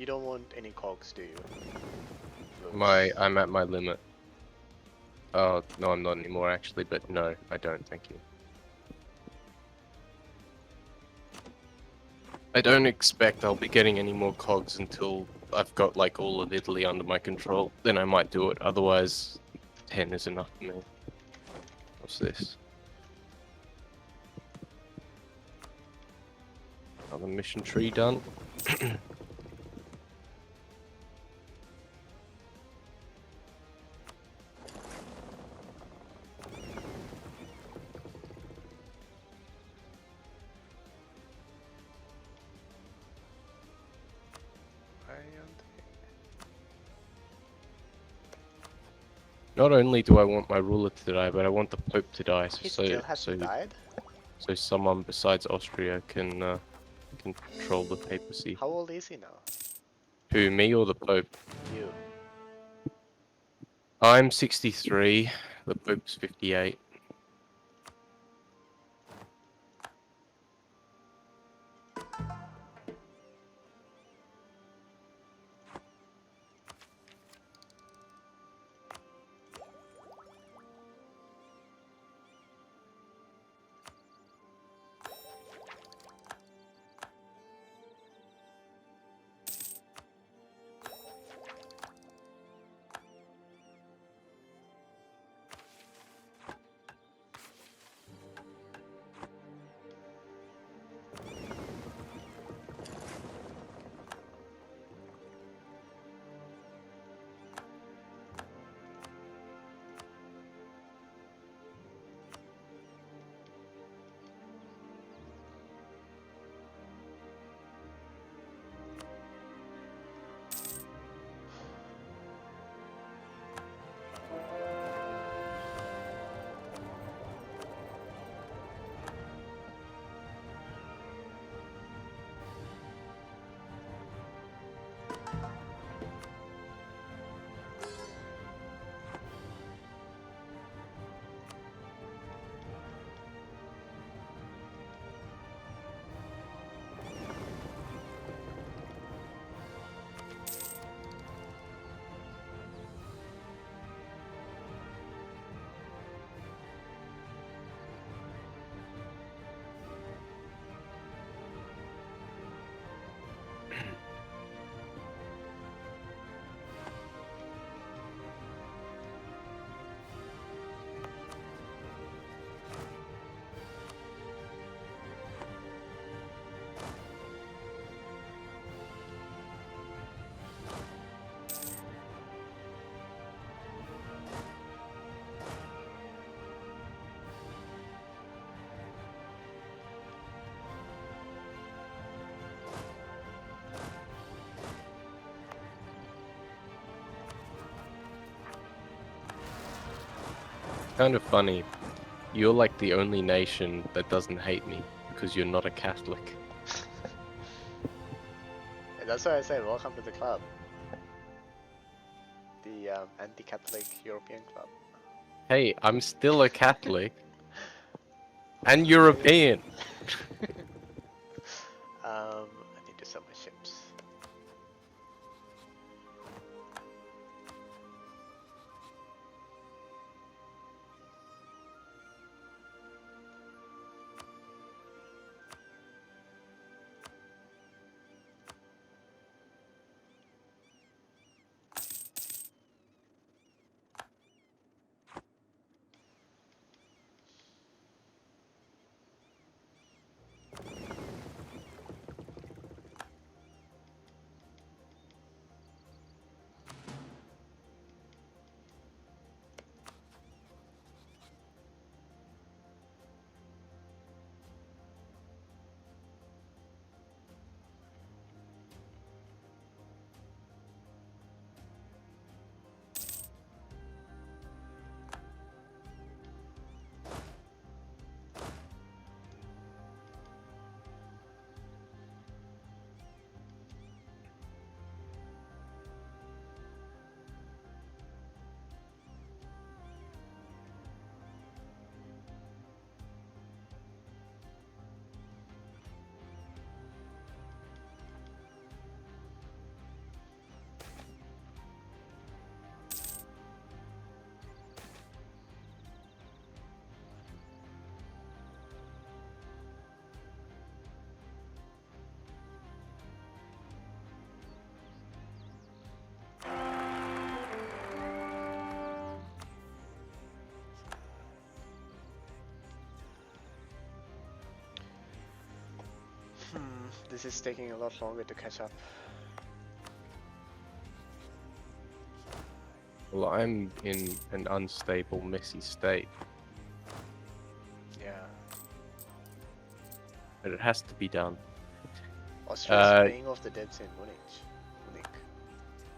you don't want any cogs, do you? I'm at my limit. Oh, no, I'm not anymore actually, but no, I don't, thank you. I don't expect I'll be getting any more cogs until I've got like all of Italy under my control. Then I might do it, otherwise 10 is enough for me. What's this? Another mission tree done. Not only do I want my ruler to die, but I want the Pope to die, He still hasn't died? so someone besides Austria can control the papacy. How old is he now? Who, me or the Pope? You. I'm 63, the Pope's 58. Kind of funny. You're like the only nation that doesn't hate me because you're not a Catholic. And that's why I said welcome to the club. The anti-Catholic European club. Hey, I'm still a Catholic and European. I need to sell my ships. This is taking a lot longer to catch up. Well, I'm in an unstable, messy state, Yeah. but it has to be done. Austria's paying off the debts in Munich.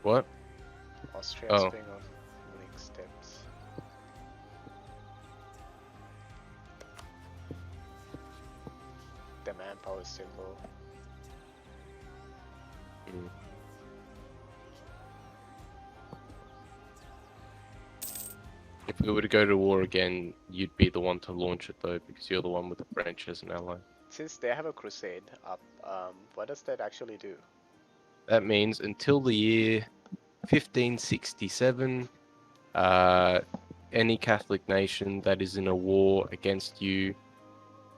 What? Austria's Oh. paying off Munich's debts. The manpower is still low. Mm. If we were to go to war again, you'd be the one to launch it though, because you're the one with the French as an ally. Since they have a crusade up, what does that actually do? That means until the year 1567, any Catholic nation that is in a war against you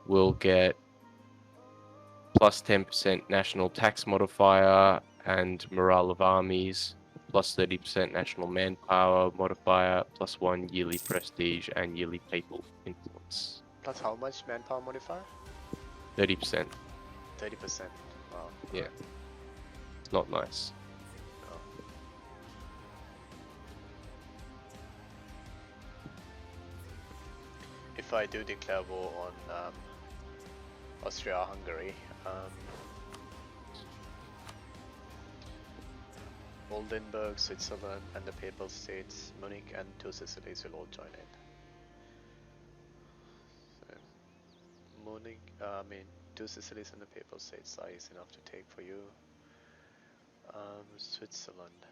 will get plus 10% national tax modifier and morale of armies, plus 30% national manpower modifier, plus 1 yearly prestige and yearly papal influence. Plus how much manpower modifier? 30%. 30%. Wow. Yeah. It's not nice. No. If I do declare war on Austria-Hungary, Oldenburg, Switzerland, and the Papal States, Munich, and two Sicilies will all join in. So, Munich, two Sicilies and the Papal States are easy enough to take for you. Switzerland.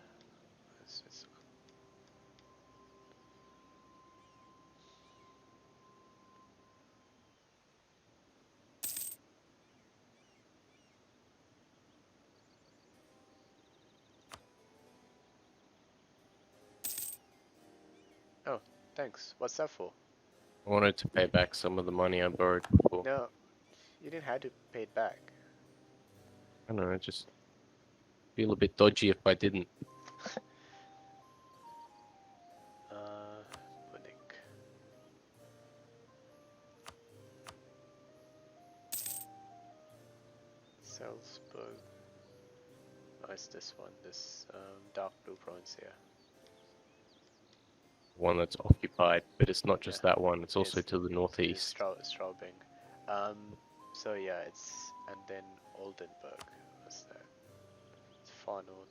Oh, thanks. What's that for? I wanted to pay back some of the money I borrowed before. No, you didn't have to pay it back. I don't know, I just feel a bit dodgy if I didn't. Munich. Salzburg. Oh, it's this one, this dark blue province here. One that's occupied, but it's not just that one, it's also to the It's northeast. Straubing. So yeah, it's, and then Oldenburg. What's that? It's far north.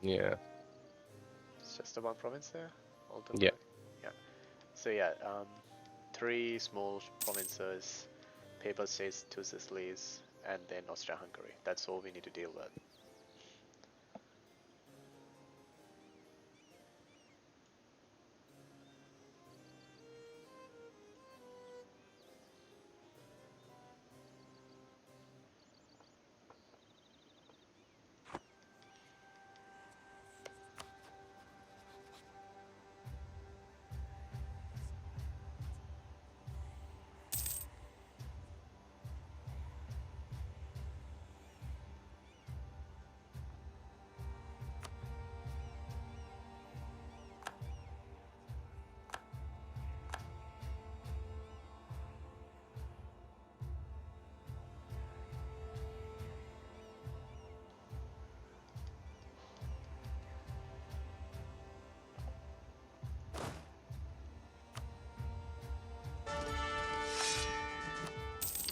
Yeah. It's just the one province there? Oldenburg? Yeah. Yeah. So yeah, three small provinces, Papal States, two Sicilies, and then Austria-Hungary. That's all we need to deal with.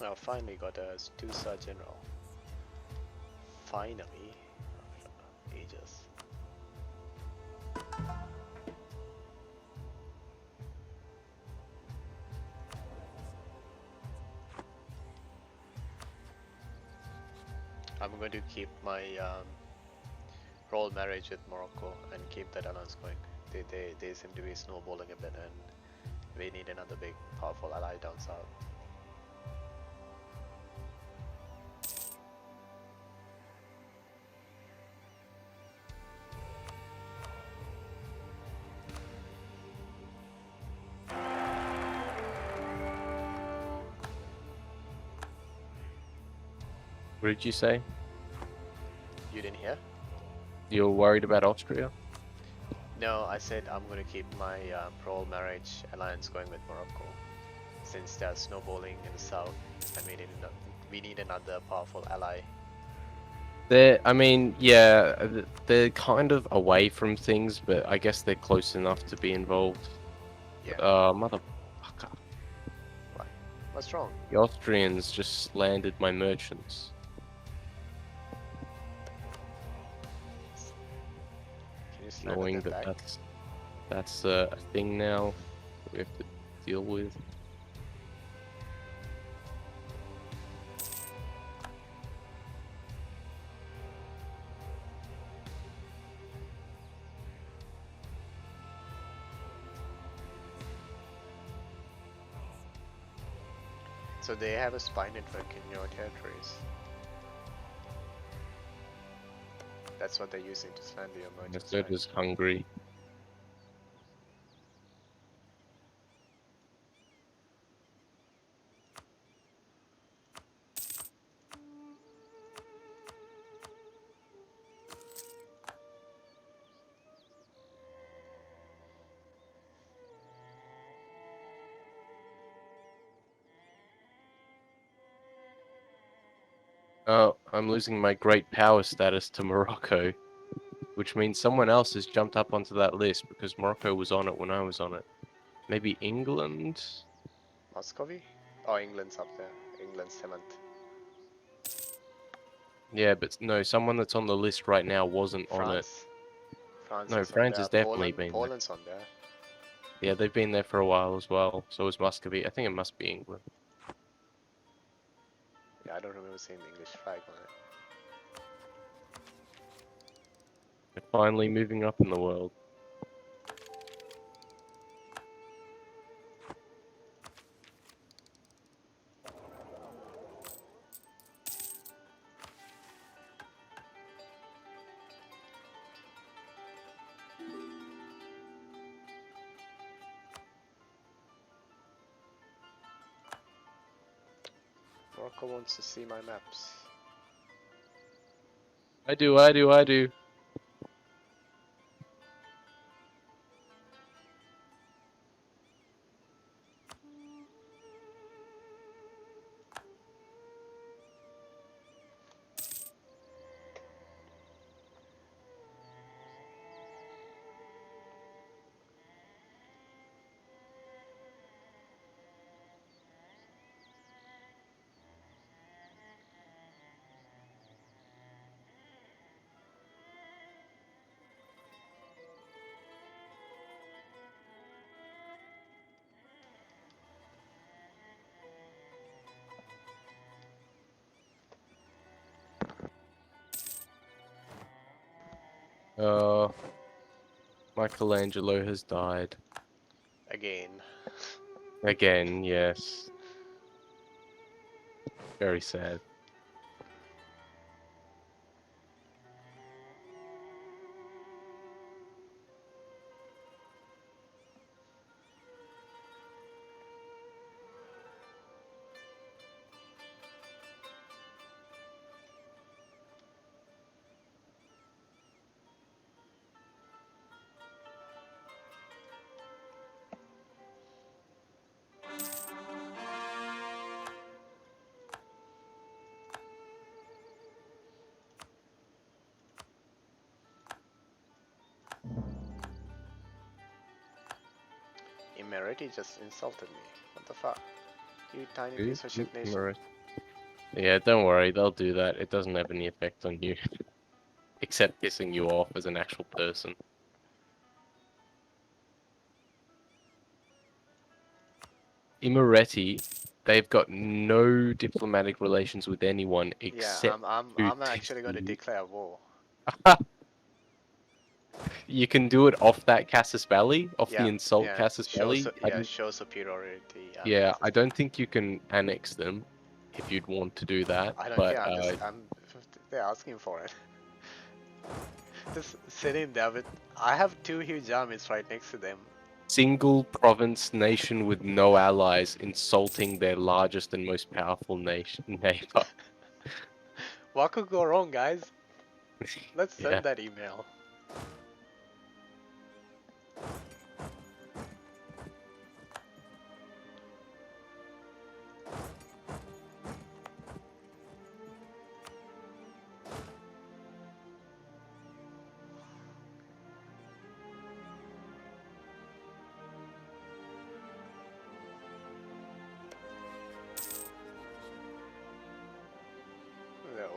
I finally got a two-star general. Finally. After ages. I'm going to keep my royal marriage with Morocco and keep that alliance going. They seem to be snowballing a bit, and we need another big, powerful ally down south. What did you say? You didn't hear? You're worried about Austria? No, I said I'm going to keep my royal marriage alliance going with Morocco. since they're snowballing in the south, and we need another powerful ally. I mean, yeah, they're kind of away from things, but I guess they're close enough to be involved. Yeah. Motherfucker. Why? What's wrong? The Austrians just slandered my merchants, Can you slander knowing them that back? that's a thing now that we have to deal with. So they have a spy network in your territories. That's what they're using to slander your And the merchants, third right? is Hungary. Oh, I'm losing my great power status to Morocco, which means someone else has jumped up onto that list because Morocco was on it when I was on it. Maybe England? Muscovy? Oh, England's up there. England's 7th. Yeah, but no, someone that's on the list right now wasn't on it. France? France No, is on France there. has definitely been there. Poland's on there. Yeah, they've been there for a while as well. So is Muscovy. I think it must be England. Yeah, I don't remember seeing the English flag on it. They're finally moving up in the world. Morocco wants to see my maps. I do. Uh, Michelangelo has died. Again. Again, yes. Very sad. Emirati just insulted me. What the fuck? You tiny Who? piece of shit nation. Yeah, don't worry, they'll do that. It doesn't have any effect on you. Except pissing you off as an actual person. Imereti, they've got no diplomatic relations with anyone Yeah, except to I'm actually going to you. declare war. You can do it off that Casus Belli, off the Yeah, insult yeah, Casus Belli. show superiority. Yeah, I don't think you can annex them if you'd want to do that, I don't but care. They're asking for it. Just sitting there with. I have two huge armies right next to them. single province nation with no allies insulting their largest and most powerful neighbor. What could go wrong, guys? Let's Yeah. send that email.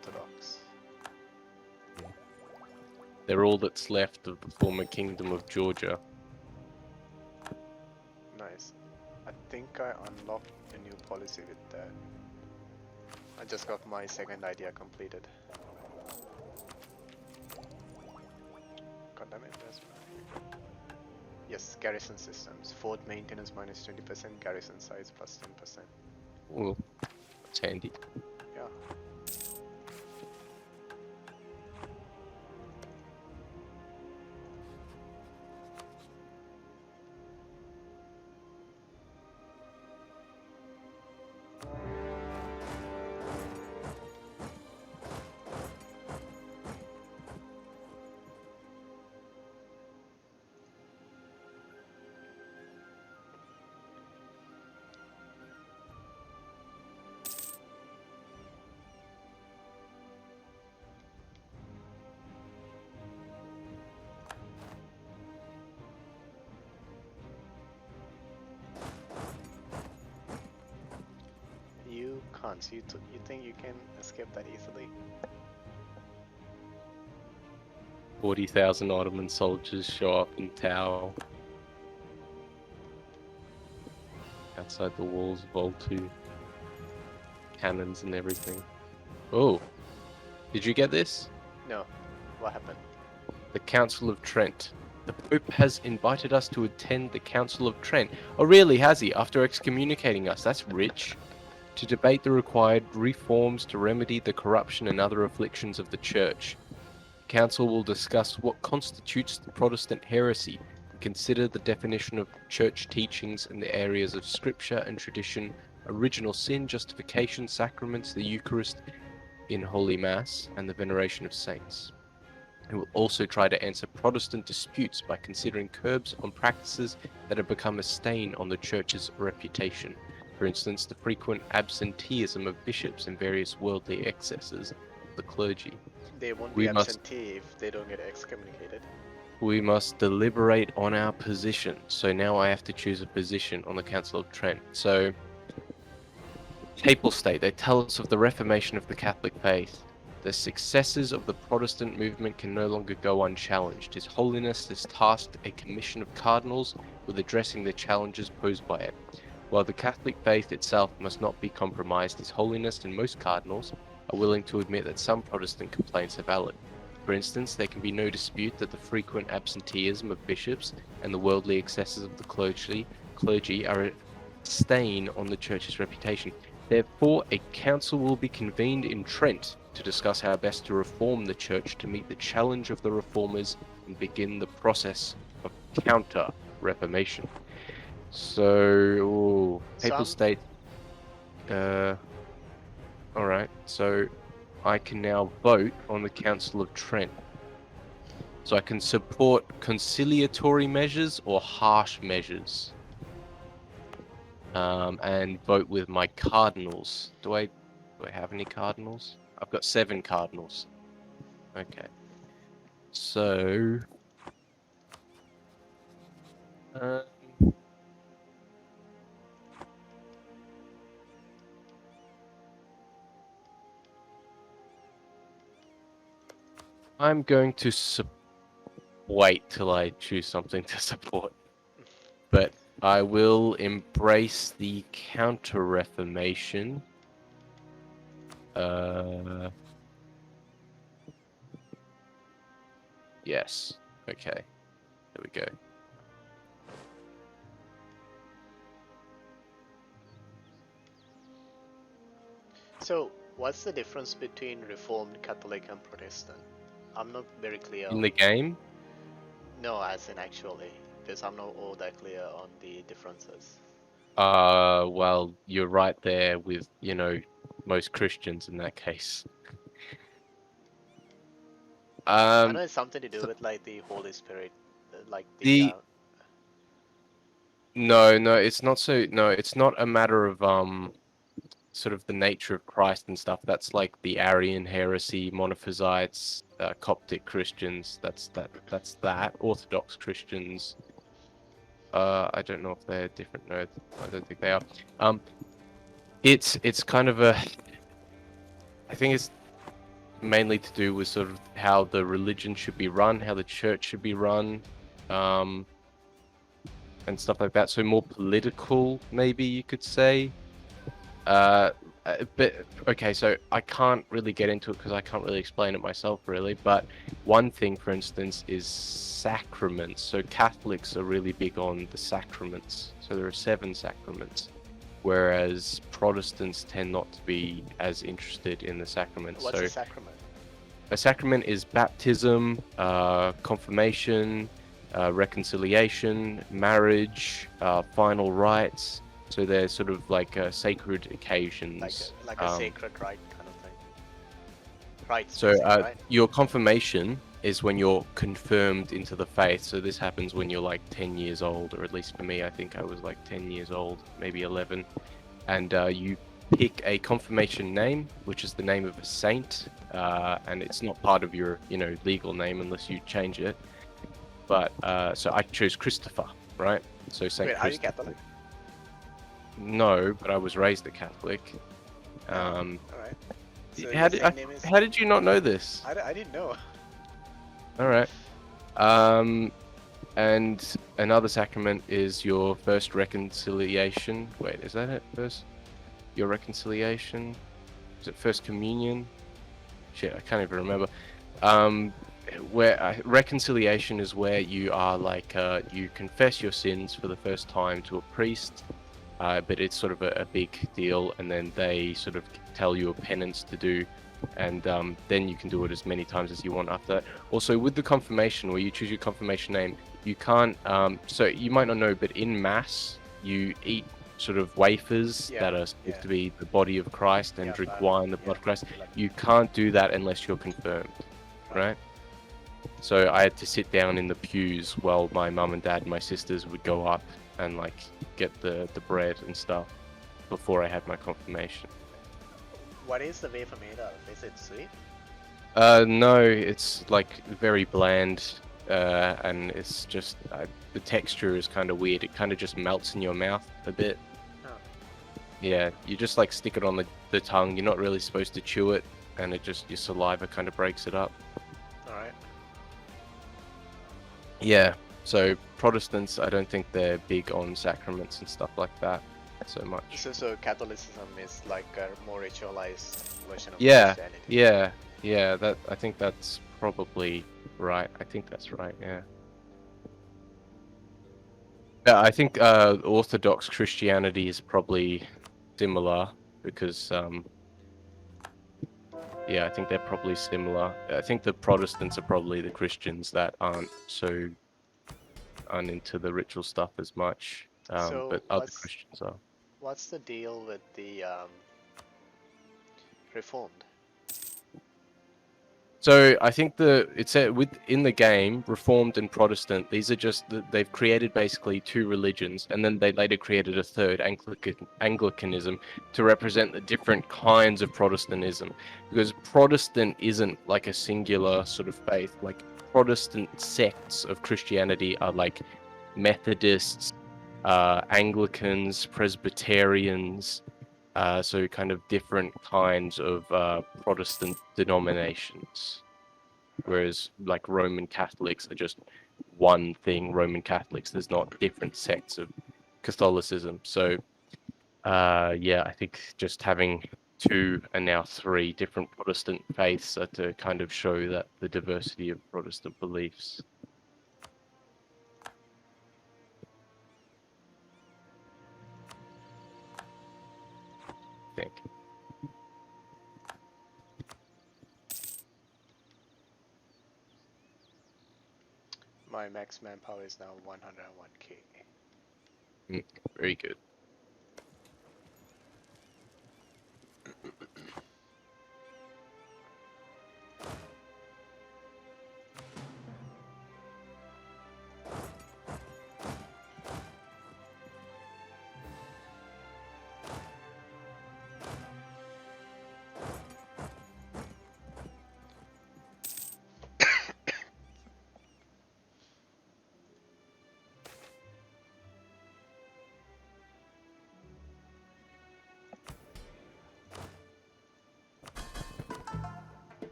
Orthodox. They're all that's left of the former kingdom of Georgia. Nice. I think I unlocked a new policy with that. I just got my second idea completed. God damn it, that's right. Yes, garrison systems. Fort maintenance minus 20%, garrison size plus 10%. Well, it's handy. Yeah. You can't. So you think you can escape that easily? 40,000 Ottoman soldiers show up in Tau. Outside the walls of Voltu. Cannons and everything. Oh, did you get this? No. What happened? The Council of Trent. The Pope has invited us to attend the Council of Trent. Oh really, has he? After excommunicating us, that's rich. To debate the required reforms to remedy the corruption and other afflictions of the Church. The Council will discuss what constitutes the Protestant heresy, and consider the definition of Church teachings in the areas of Scripture and tradition, original sin, justification, sacraments, the Eucharist in Holy Mass, and the veneration of saints. It will also try to answer Protestant disputes by considering curbs on practices that have become a stain on the Church's reputation. For instance, the frequent absenteeism of bishops and various worldly excesses of the clergy. They won't We be must- absentee if they don't get excommunicated. We must deliberate on our position. So now I have to choose a position on the Council of Trent. So, Papal State, they tell us of the reformation of the Catholic faith. The successes of the Protestant movement can no longer go unchallenged. His Holiness has tasked a commission of cardinals with addressing the challenges posed by it. While the Catholic faith itself must not be compromised, His Holiness and most cardinals are willing to admit that some Protestant complaints are valid. For instance, there can be no dispute that the frequent absenteeism of bishops and the worldly excesses of the clergy are a stain on the Church's reputation. Therefore, a council will be convened in Trent to discuss how best to reform the Church to meet the challenge of the reformers and begin the process of counter-reformation. So, Papal State. Alright, so I can now vote on the Council of Trent. So I can support conciliatory measures or harsh measures. And vote with my cardinals. Do I have any cardinals? I've got 7 cardinals. Okay. So... I'm going to wait till I choose something to support. But I will embrace the counter-reformation. Yes. Okay. There we go. So, what's the difference between Reformed, Catholic, and Protestant? I'm not very clear. In the game? No, as in actually, because I'm not all that clear on the differences. Well, you're right there with, most Christians in that case. I know it's something to do with like the Holy Spirit, like No, it's not so. No, it's not a matter of sort of the nature of Christ and stuff. That's like the Arian heresy, Monophysites, Coptic Christians. That's that. Orthodox Christians. I don't know if they're different. No, I don't think they are. It's kind of a. I think it's mainly to do with sort of how the religion should be run, how the church should be run, and stuff like that. So more political, maybe you could say. But okay, so I can't really get into it because I can't really explain it myself, really. But one thing, for instance, is sacraments. So Catholics are really big on the sacraments. So there are 7 sacraments, whereas Protestants tend not to be as interested in the sacraments. What's So a sacrament? a sacrament is baptism, confirmation, reconciliation, marriage, final rites. So they're sort of like sacred occasions. Like a sacred rite kind of thing. Rites, So basically, right? your confirmation is when you're confirmed into the faith. So this happens when you're like 10 years old, or at least for me, I think I was like 10 years old, maybe 11. And you pick a confirmation name, which is the name of a saint, and it's not part of your, legal name unless you change it. But so I chose Christopher, right? So Saint Wait, are you Christopher. Catholic? No, but I was raised a Catholic. All right. So How your did saint name is... how did you not know this? I didn't know. All right. And another sacrament is your first reconciliation. Wait, is that it? First, your reconciliation. Is it first communion? Shit, I can't even remember. Where reconciliation is where you are like you confess your sins for the first time to a priest, but it's sort of a big deal, and then they sort of tell you a penance to do, and then you can do it as many times as you want after that. Also, with the confirmation, where you choose your confirmation name, you can't. So you might not know, but in Mass, you eat sort of wafers that are supposed to be the body of Christ and drink wine, the blood of Christ. You can't do that unless you're confirmed, right? So I had to sit down in the pews while my mum and dad and my sisters would go up and like get the bread and stuff before I had my confirmation. What is the wafer made of? Is it sweet? No, it's like very bland, and it's just the texture is kind of weird. It kind of just melts in your mouth a bit. Oh. Yeah, you just like stick it on the tongue. You're not really supposed to chew it, and it just your saliva kind of breaks it up. All right. Yeah, so Protestants, I don't think they're big on sacraments and stuff like that so much. So Catholicism is like a more ritualized version of Yeah, Christianity. yeah. That I think that's probably right. I think that's right. Yeah. Yeah, I think Orthodox Christianity is probably similar because yeah, I think they're probably similar. I think the Protestants are probably the Christians that aren't into the ritual stuff as much, So but other Christians are. What's the deal with the Reformed? So I think it's within the game, Reformed and Protestant. These are just they've created basically 2 religions, and then they later created a third, Anglicanism, to represent the different kinds of Protestantism. Because Protestant isn't like a singular sort of faith. Like Protestant sects of Christianity are like Methodists, Anglicans, Presbyterians. So kind of different kinds of Protestant denominations, whereas like Roman Catholics are just one thing. Roman Catholics, there's not different sects of Catholicism. So yeah, I think just having 2 and now 3 different Protestant faiths are to kind of show that the diversity of Protestant beliefs. I think. My max manpower is now 101k. Very good.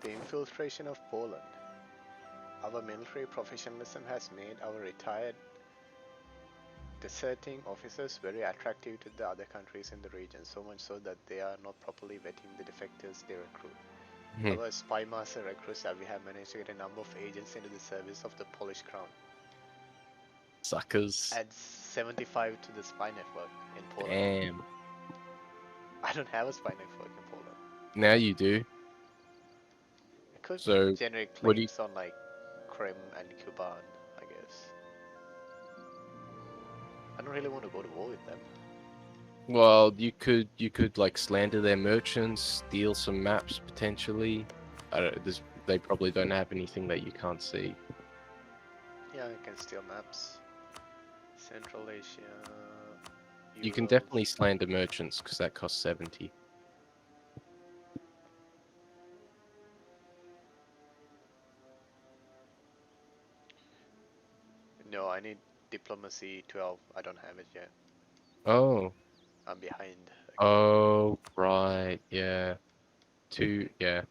The infiltration of Poland. Our military professionalism has made our retired deserting officers very attractive to the other countries in the region, so much so that they are not properly vetting the defectors they recruit. Our spy master recruits that we have managed to get a number of agents into the service of the Polish crown. Suckers. Adds 75 to the spy network in Poland. Damn. I don't have a spy network in Poland. Now you do. I could So, generate what do you... claims on like Crim and Kuban, I guess. I don't really want to go to war with them. Well, you could like slander their merchants, steal some maps potentially. I don't, they probably don't have anything that you can't see. Yeah, I can steal maps. Central Asia. You can Europe. definitely slander merchants because that costs 70. No, I need diplomacy 12. I don't have it yet. Oh. I'm behind. Again. Oh, right. Yeah. Yeah.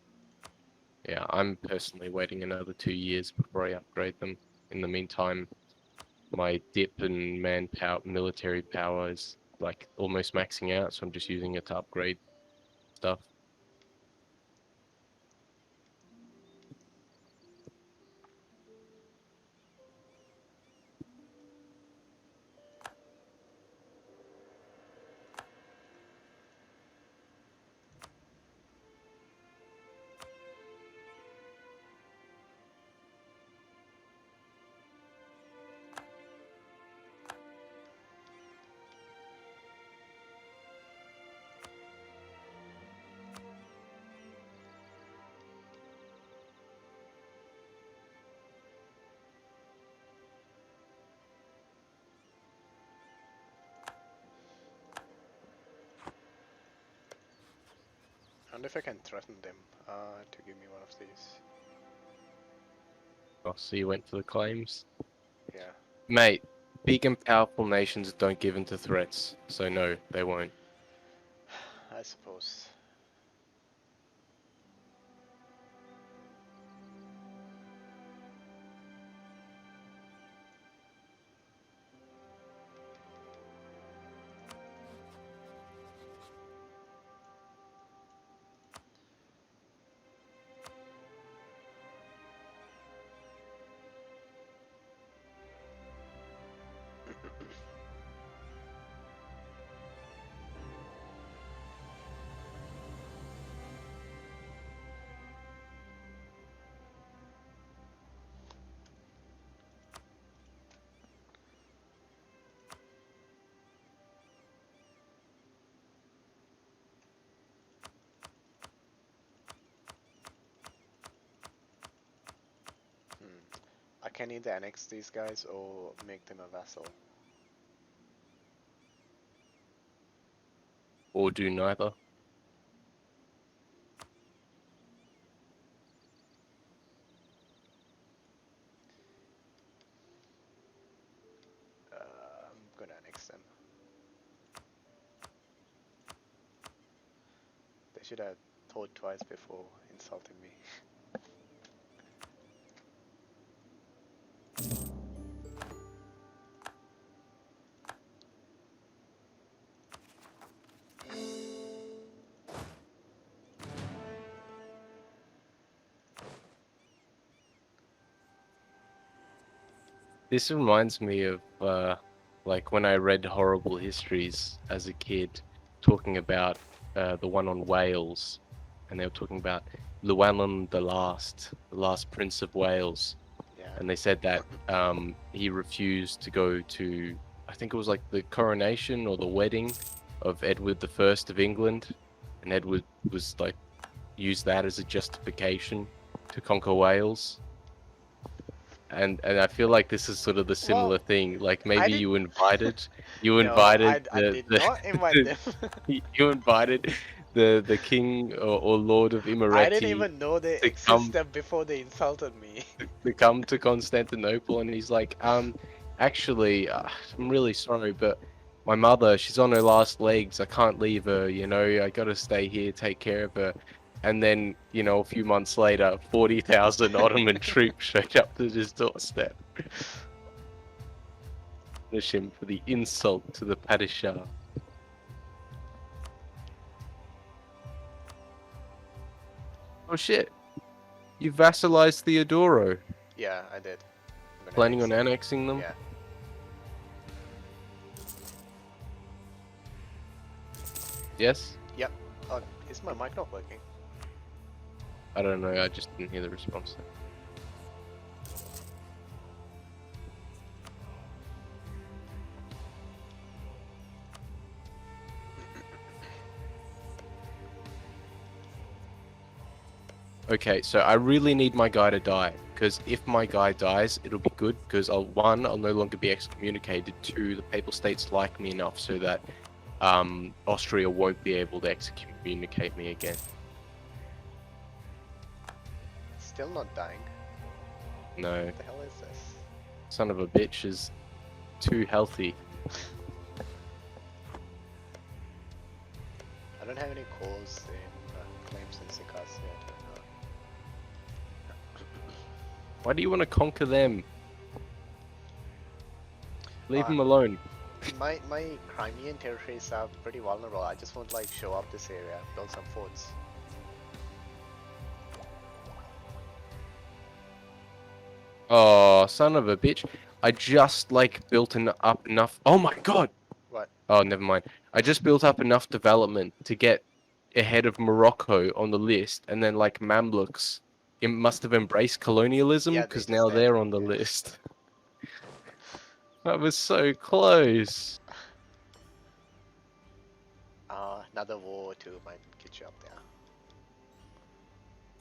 Yeah, I'm personally waiting another 2 years before I upgrade them. In the meantime, my dip and manpower, military power is like almost maxing out, so I'm just using it to upgrade stuff. I wonder if I can threaten them to give me one of these. Oh, so you went for the claims? Yeah. Mate, big and powerful nations don't give in to threats, so no, they won't. I suppose. I can either annex these guys or make them a vassal. Or do neither. I'm gonna annex them. They should have thought twice before insulting me. This reminds me of like when I read horrible histories as a kid, talking about the one on Wales, and they were talking about Llewellyn the last Prince of Wales, Yeah. and they said that he refused to go to, I think it was like the coronation or the wedding of Edward the First of England, and Edward was like used that as a justification to conquer Wales. And I feel like this is sort of the similar thing. Like maybe did- you invited No, invited I did not invite them. you invited the king or lord of Imereti I didn't even know they to come existed before they insulted me. to come to Constantinople, and he's like, actually, I'm really sorry, but my mother, she's on her last legs. I can't leave her. You know, I gotta stay here, take care of her. And then, you know, a few months later, 40,000 Ottoman troops showed up to his doorstep. Punish him for the insult to the Padishah. Oh shit! You vassalized Theodoro. Yeah, I did. I'm gonna Planning annex on him. annexing them? Yeah. Yes? Yep. Oh, is my mic not working? I don't know, I just didn't hear the response. Okay, so I really need my guy to die, because if my guy dies, it'll be good, because I'll no longer be excommunicated, two, the Papal States like me enough so that Austria won't be able to excommunicate me again. Still not dying. No, What the hell is this? son of a bitch is too healthy. I don't have any calls in claims in Sikas yet. Why do you want to conquer them? Leave Uh, them alone. my Crimean territories are pretty vulnerable. I just want to like show up this area, build some forts. Oh, son of a bitch. I just, like, built up enough... Oh my god! What? Oh, never mind. I just built up enough development to get ahead of Morocco on the list, and then, like, Mamluks it must have embraced colonialism, Yeah, they because just now did. they're on the Yeah. list. That was so close. Another war too might get you up there.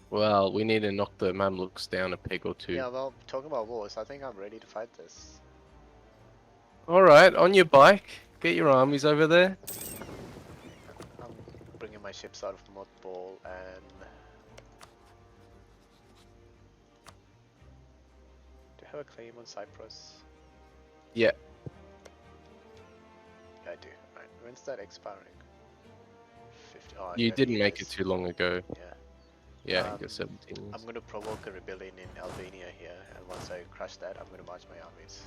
Well, we need to knock the Mamluks down a peg or two. Yeah, well, talking about wars, I think I'm ready to fight this. Alright, on your bike. Get your armies over there. I'm bringing my ships out of mothball and... Do you have a claim on Cyprus? Yeah. Yeah, I do. Right, when's that expiring? 50. Oh, You yeah, didn't make it years. too long ago. Yeah. Yeah, you got 17 I'm years. gonna provoke a rebellion in Albania here, and once I crush that, I'm gonna march my armies.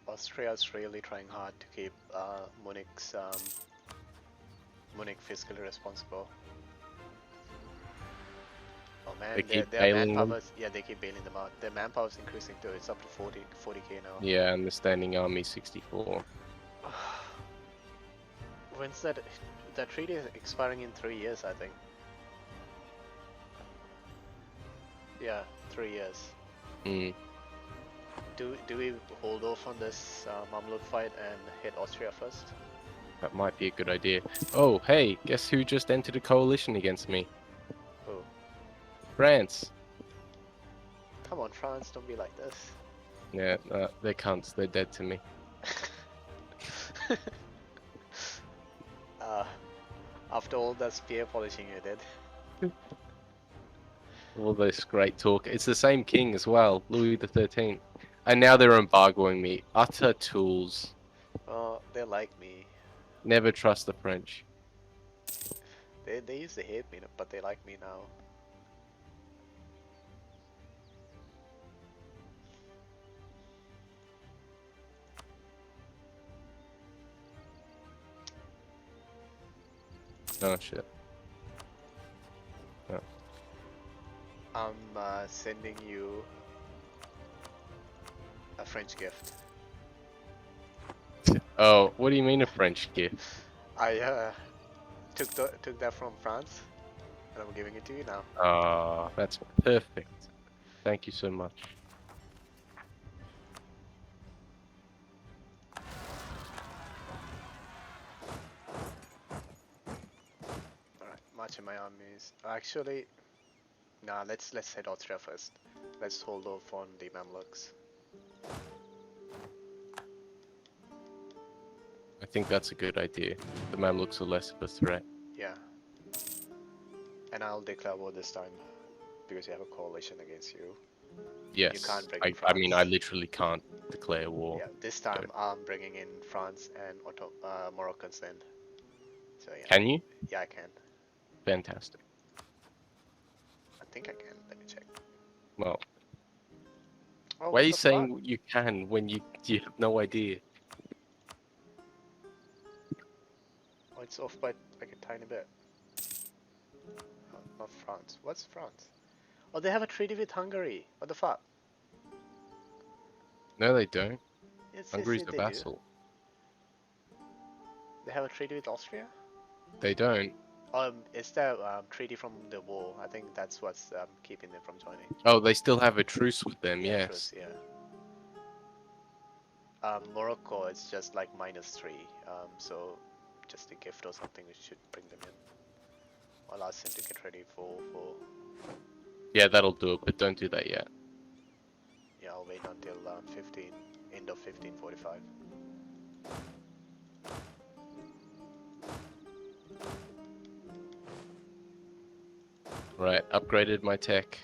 Austria is really trying hard to keep Munich fiscally responsible. Oh man, They their, keep their bailing them. manpower, yeah, they keep bailing them out. Their manpower is increasing too. It's up to 40k now. Yeah, and the standing army 64. When's that treaty is expiring in 3 years, I think. Yeah, 3 years. Hmm. Do we hold off on this Mamluk fight and hit Austria first? That might be a good idea. Oh, hey, guess who just entered a coalition against me? Who? France. Come on, France, don't be like this. Yeah, they're cunts. They're dead to me. After all that spear polishing you did. All this great talk. It's the same king as well, Louis XIII. And now they're embargoing me. Utter tools. Oh, they're like me. Never trust the French. They used to hate me, but they like me now. Oh shit. Oh. I'm sending you a French gift. Oh, what do you mean a French gift? I took that from France, and I'm giving it to you now. Ah, that's perfect. Thank you so much. All right, marching my armies. Actually, nah. Let's hit Austria first. Let's hold off on the Mamluks. I think that's a good idea. The Mamluks are less of a threat. Yeah, and I'll declare war this time because you have a coalition against you. You Yes, can't bring in I mean, I France. literally can't declare war. Yeah, this So, time I'm bringing in France and Moroccans then. So yeah, can you? yeah I can. Fantastic. I think I can. Let me check. Well, Oh, why are what you the fuck? saying you can when you have no idea? Oh, it's off by like a tiny bit. Oh, not France. What's France? Oh, they have a treaty with Hungary. What the fuck? No, they don't. Yes, Hungary's yes, a they do. vassal. They have a treaty with Austria? They don't. It's the treaty from the war. I think that's what's keeping them from joining. Oh, they still have a truce with them. Yeah, Yes. truce, yeah. Morocco is just like -3. So just a gift or something, we should bring them in. I'll ask him to get ready for. Yeah, that'll do it. But don't do that yet. Yeah, I'll wait until end of 1545. Right. Upgraded my tech.